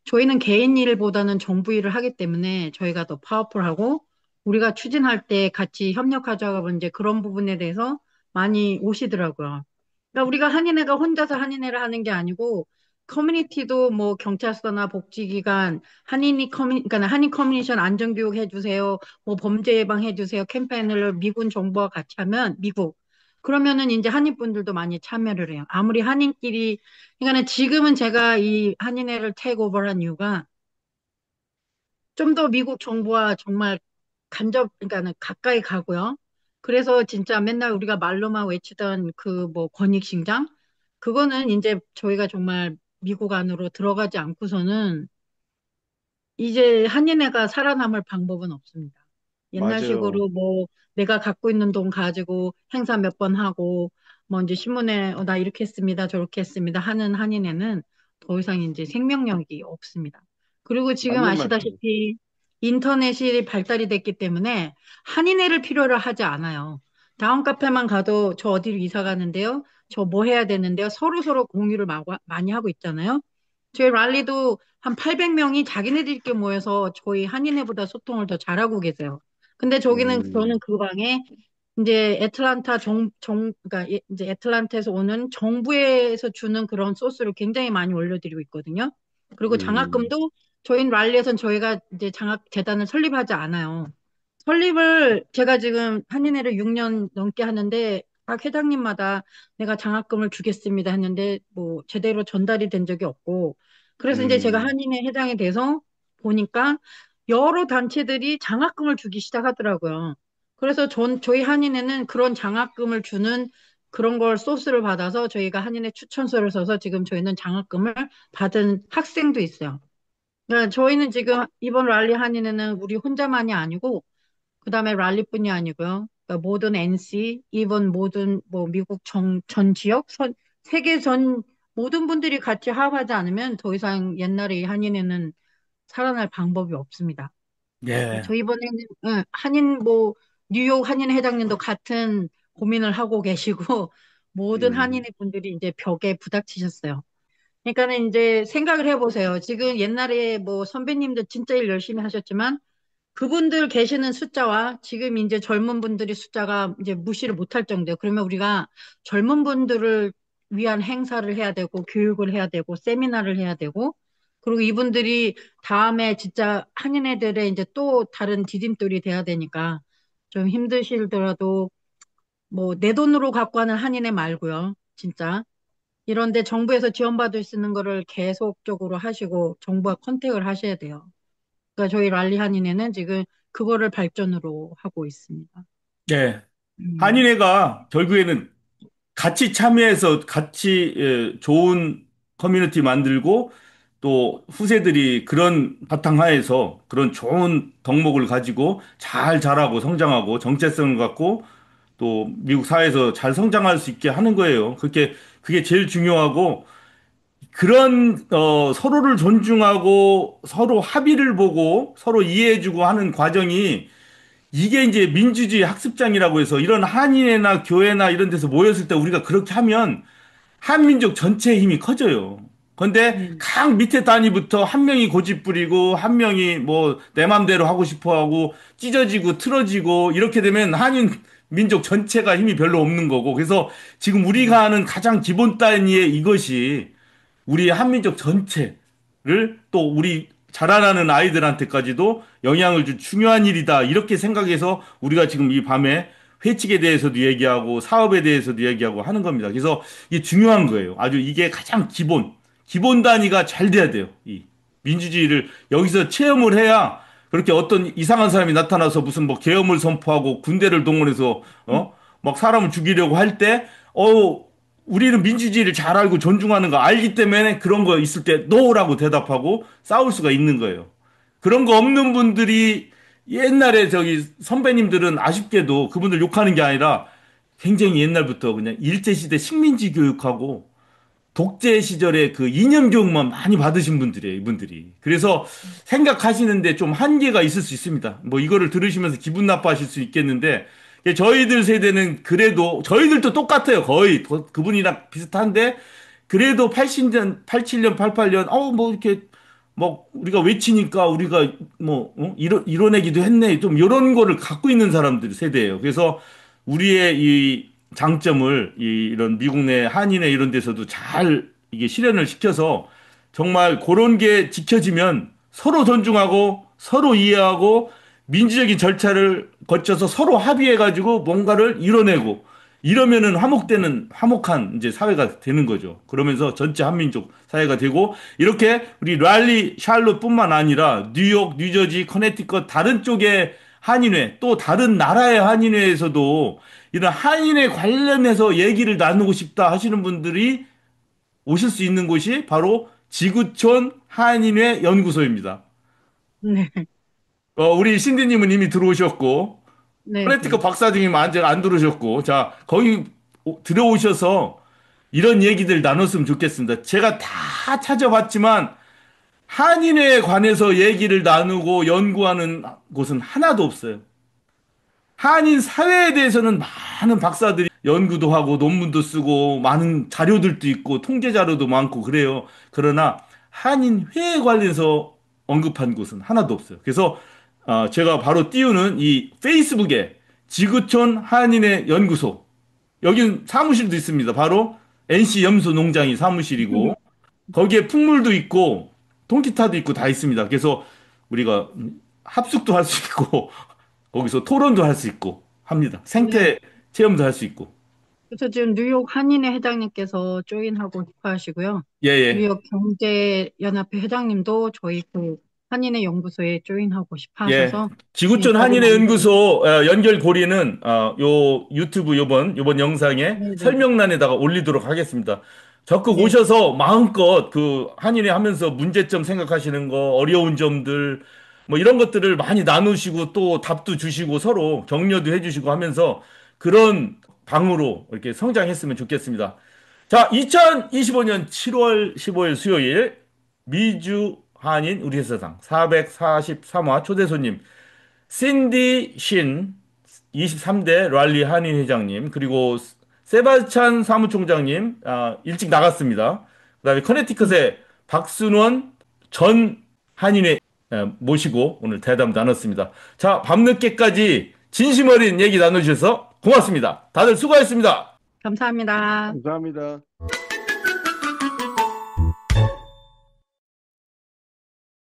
저희는 개인 일보다는 정부 일을 하기 때문에 저희가 더 파워풀하고 우리가 추진할 때 같이 협력하자고 이제 그런 부분에 대해서 많이 오시더라고요. 그러니까 우리가 한인회가 혼자서 한인회를 하는 게 아니고 커뮤니티도 뭐 경찰서나 복지기관, 그러니까 한인 커뮤니션 안전교육 해주세요, 뭐 범죄 예방 해주세요 캠페인을 미군 정부와 같이 하면 그러면은 이제 한인분들도 많이 참여를 해요. 아무리 한인끼리, 그러니까는 지금은 제가 이 한인회를 테이크오버한 이유가 좀 더 미국 정부와 정말 그러니까는 가까이 가고요. 그래서 진짜 맨날 우리가 말로만 외치던 그 뭐 권익신장? 그거는 이제 저희가 정말 미국 안으로 들어가지 않고서는 이제 한인회가 살아남을 방법은 없습니다. 맞아요. 옛날식으로 뭐 내가 갖고 있는 돈 가지고 행사 몇 번 하고 뭐 이제 신문에 나 이렇게 했습니다, 저렇게 했습니다 하는 한인회는 더 이상 이제 생명력이 없습니다. 그리고 지금 맞는 말씀. 아시다시피 인터넷이 발달이 됐기 때문에 한인회를 필요로 하지 않아요. 다운 카페만 가도 저 어디로 이사 가는데요, 저 뭐 해야 되는데요, 서로 공유를 많이 하고 있잖아요. 저희 랄리도 한 800명이 자기네들끼리 모여서 저희 한인회보다 소통을 더 잘하고 계세요. 근데 저는 음, 그 방에 이제 그러니까 이제 애틀란타에서 오는 정부에서 주는 그런 소스를 굉장히 많이 올려드리고 있거든요. 그리고 음, 장학금도 저희 랄리에선 저희가 이제 장학재단을 설립하지 않아요. 설립을 제가 지금 한인회를 6년 넘게 하는데 각 회장님마다 내가 장학금을 주겠습니다 했는데 뭐 제대로 전달이 된 적이 없고 그래서 이제 제가 음, 한인회 회장이 돼서 보니까 여러 단체들이 장학금을 주기 시작하더라고요. 그래서 저희 한인회는 그런 장학금을 주는 그런 걸 소스를 받아서 저희가 한인회 추천서를 써서 지금 저희는 장학금을 받은 학생도 있어요. 네, 저희는 지금 이번 랄리 한인회는 우리 혼자만이 아니고 그다음에 랄리뿐이 아니고요. 그러니까 모든 NC, 이번 모든 뭐 미국 전 지역, 세계 전 모든 분들이 같이 합하지 않으면 더 이상 옛날에 이 한인회는 살아날 방법이 없습니다. 예. 저 이번에는 한인 뭐 뉴욕 한인 회장님도 같은 고민을 하고 계시고 모든 음, 한인회 분들이 이제 벽에 부닥치셨어요. 그러니까는 이제 생각을 해보세요. 지금 옛날에 뭐 선배님들 진짜 일 열심히 하셨지만 그분들 계시는 숫자와 지금 이제 젊은 분들이 숫자가 이제 무시를 못할 정도예요. 그러면 우리가 젊은 분들을 위한 행사를 해야 되고 교육을 해야 되고 세미나를 해야 되고 그리고 이분들이 다음에 진짜 한인애들의 이제 또 다른 디딤돌이 돼야 되니까 좀 힘드시더라도 뭐 내 돈으로 갖고 하는 한인애 말고요. 진짜. 이런데 정부에서 지원받을 수 있는 거를 계속적으로 하시고 정부와 컨택을 하셔야 돼요. 그러니까 저희 랄리 한인회는 지금 그거를 발전으로 하고 있습니다. 예. 음, 한인회가 결국에는 같이 참여해서 같이 좋은 커뮤니티 만들고 또 후세들이 그런 바탕하에서 그런 좋은 덕목을 가지고 잘 자라고 성장하고 정체성을 갖고 또 미국 사회에서 잘 성장할 수 있게 하는 거예요. 그게 제일 중요하고 그런 서로를 존중하고 서로 합의를 보고 서로 이해해주고 하는 과정이 이게 이제 민주주의 학습장이라고 해서 이런 한인회나 교회나 이런 데서 모였을 때 우리가 그렇게 하면 한민족 전체의 힘이 커져요. 근데 네, 각 밑에 단위부터 한 명이 고집 부리고 한 명이 뭐 내 맘대로 하고 싶어 하고 찢어지고 틀어지고 이렇게 되면 한인 민족 전체가 힘이 별로 없는 거고 그래서 지금 우리가 하는 가장 기본 단위의 이것이 우리 한민족 전체를 또 우리 자라나는 아이들한테까지도 영향을 줄 중요한 일이다. 이렇게 생각해서 우리가 지금 이 밤에 회칙에 대해서도 얘기하고 사업에 대해서도 얘기하고 하는 겁니다. 그래서 이게 중요한 거예요. 아주 이게 가장 기본 단위가 잘 돼야 돼요. 이 민주주의를 여기서 체험을 해야 그렇게 어떤 이상한 사람이 나타나서 무슨 뭐 계엄을 선포하고 군대를 동원해서 막 사람을 죽이려고 할 때 우리는 민주주의를 잘 알고 존중하는 거 알기 때문에 그런 거 있을 때 노라고 대답하고 싸울 수가 있는 거예요. 그런 거 없는 분들이 옛날에 저기 선배님들은 아쉽게도 그분들 욕하는 게 아니라 굉장히 옛날부터 그냥 일제시대 식민지 교육하고 독재 시절에 그 이념 교육만 많이 받으신 분들이에요, 이분들이. 그래서 생각하시는데 좀 한계가 있을 수 있습니다. 뭐 이거를 들으시면서 기분 나빠하실 수 있겠는데 저희들 세대는 그래도 저희들도 똑같아요. 거의 그분이랑 비슷한데 그래도 80년, 87년, 88년 뭐 이렇게 뭐 우리가 외치니까 우리가 뭐 이뤄내기도 했네. 좀 이런 거를 갖고 있는 사람들 세대예요. 그래서 우리의 이 장점을 이런 미국 내 한인회 이런 데서도 잘 이게 실현을 시켜서 정말 그런 게 지켜지면 서로 존중하고 서로 이해하고 민주적인 절차를 거쳐서 서로 합의해가지고 뭔가를 이뤄내고 이러면은 화목한 이제 사회가 되는 거죠. 그러면서 전체 한민족 사회가 되고 이렇게 우리 랄리 샬롯뿐만 아니라 뉴욕, 뉴저지, 커네티컷 다른 쪽의 한인회 또 다른 나라의 한인회에서도 이런 한인회 관련해서 얘기를 나누고 싶다 하시는 분들이 오실 수 있는 곳이 바로 지구촌 한인회 연구소입니다. 네, 우리 신디님은 이미 들어오셨고, 네, 커네티컷 네. 박사님은 아직 안 들어오셨고, 자, 거기 들어오셔서 이런 얘기들 나눴으면 좋겠습니다. 제가 다 찾아봤지만, 한인회에 관해서 얘기를 나누고 연구하는 곳은 하나도 없어요. 한인 사회에 대해서는 많은 박사들이 연구도 하고 논문도 쓰고 많은 자료들도 있고 통계 자료도 많고 그래요. 그러나 한인 회에 관련해서 언급한 곳은 하나도 없어요. 그래서 제가 바로 띄우는 이 페이스북에 지구촌 한인회 연구소 여긴 사무실도 있습니다. 바로 NC 염소 농장이 사무실이고 거기에 풍물도 있고 통기타도 있고 다 있습니다. 그래서 우리가 합숙도 할 수 있고 거기서 토론도 할 수 있고 합니다. 네. 생태 체험도 할 수 있고. 그래서 지금 뉴욕 한인회 회장님께서 조인하고 싶어 하시고요. 예, 예. 뉴욕 경제연합회 회장님도 저희 그 한인회 연구소에 조인하고 싶어 예. 하셔서 지구촌 자리 한인의 만들어. 연구소 연결 고리는 요 유튜브 요번 영상에 네네. 설명란에다가 올리도록 하겠습니다. 적극 네. 오셔서 마음껏 그 한인회 하면서 문제점 생각하시는 거, 어려운 점들 뭐 이런 것들을 많이 나누시고 또 답도 주시고 서로 격려도 해주시고 하면서 그런 방으로 이렇게 성장했으면 좋겠습니다. 자, 2025년 7월 15일 수요일 미주 한인 우리 회사상 443화 초대 손님 신디 신 23대 랄리 한인 회장님 그리고 세바스찬 사무총장님 일찍 나갔습니다. 그다음에 커네티컷의 박순원 전 한인회 모시고 오늘 대담 나눴습니다. 자, 밤늦게까지 진심 어린 얘기 나눠주셔서 고맙습니다. 다들 수고하셨습니다. 감사합니다. 감사합니다.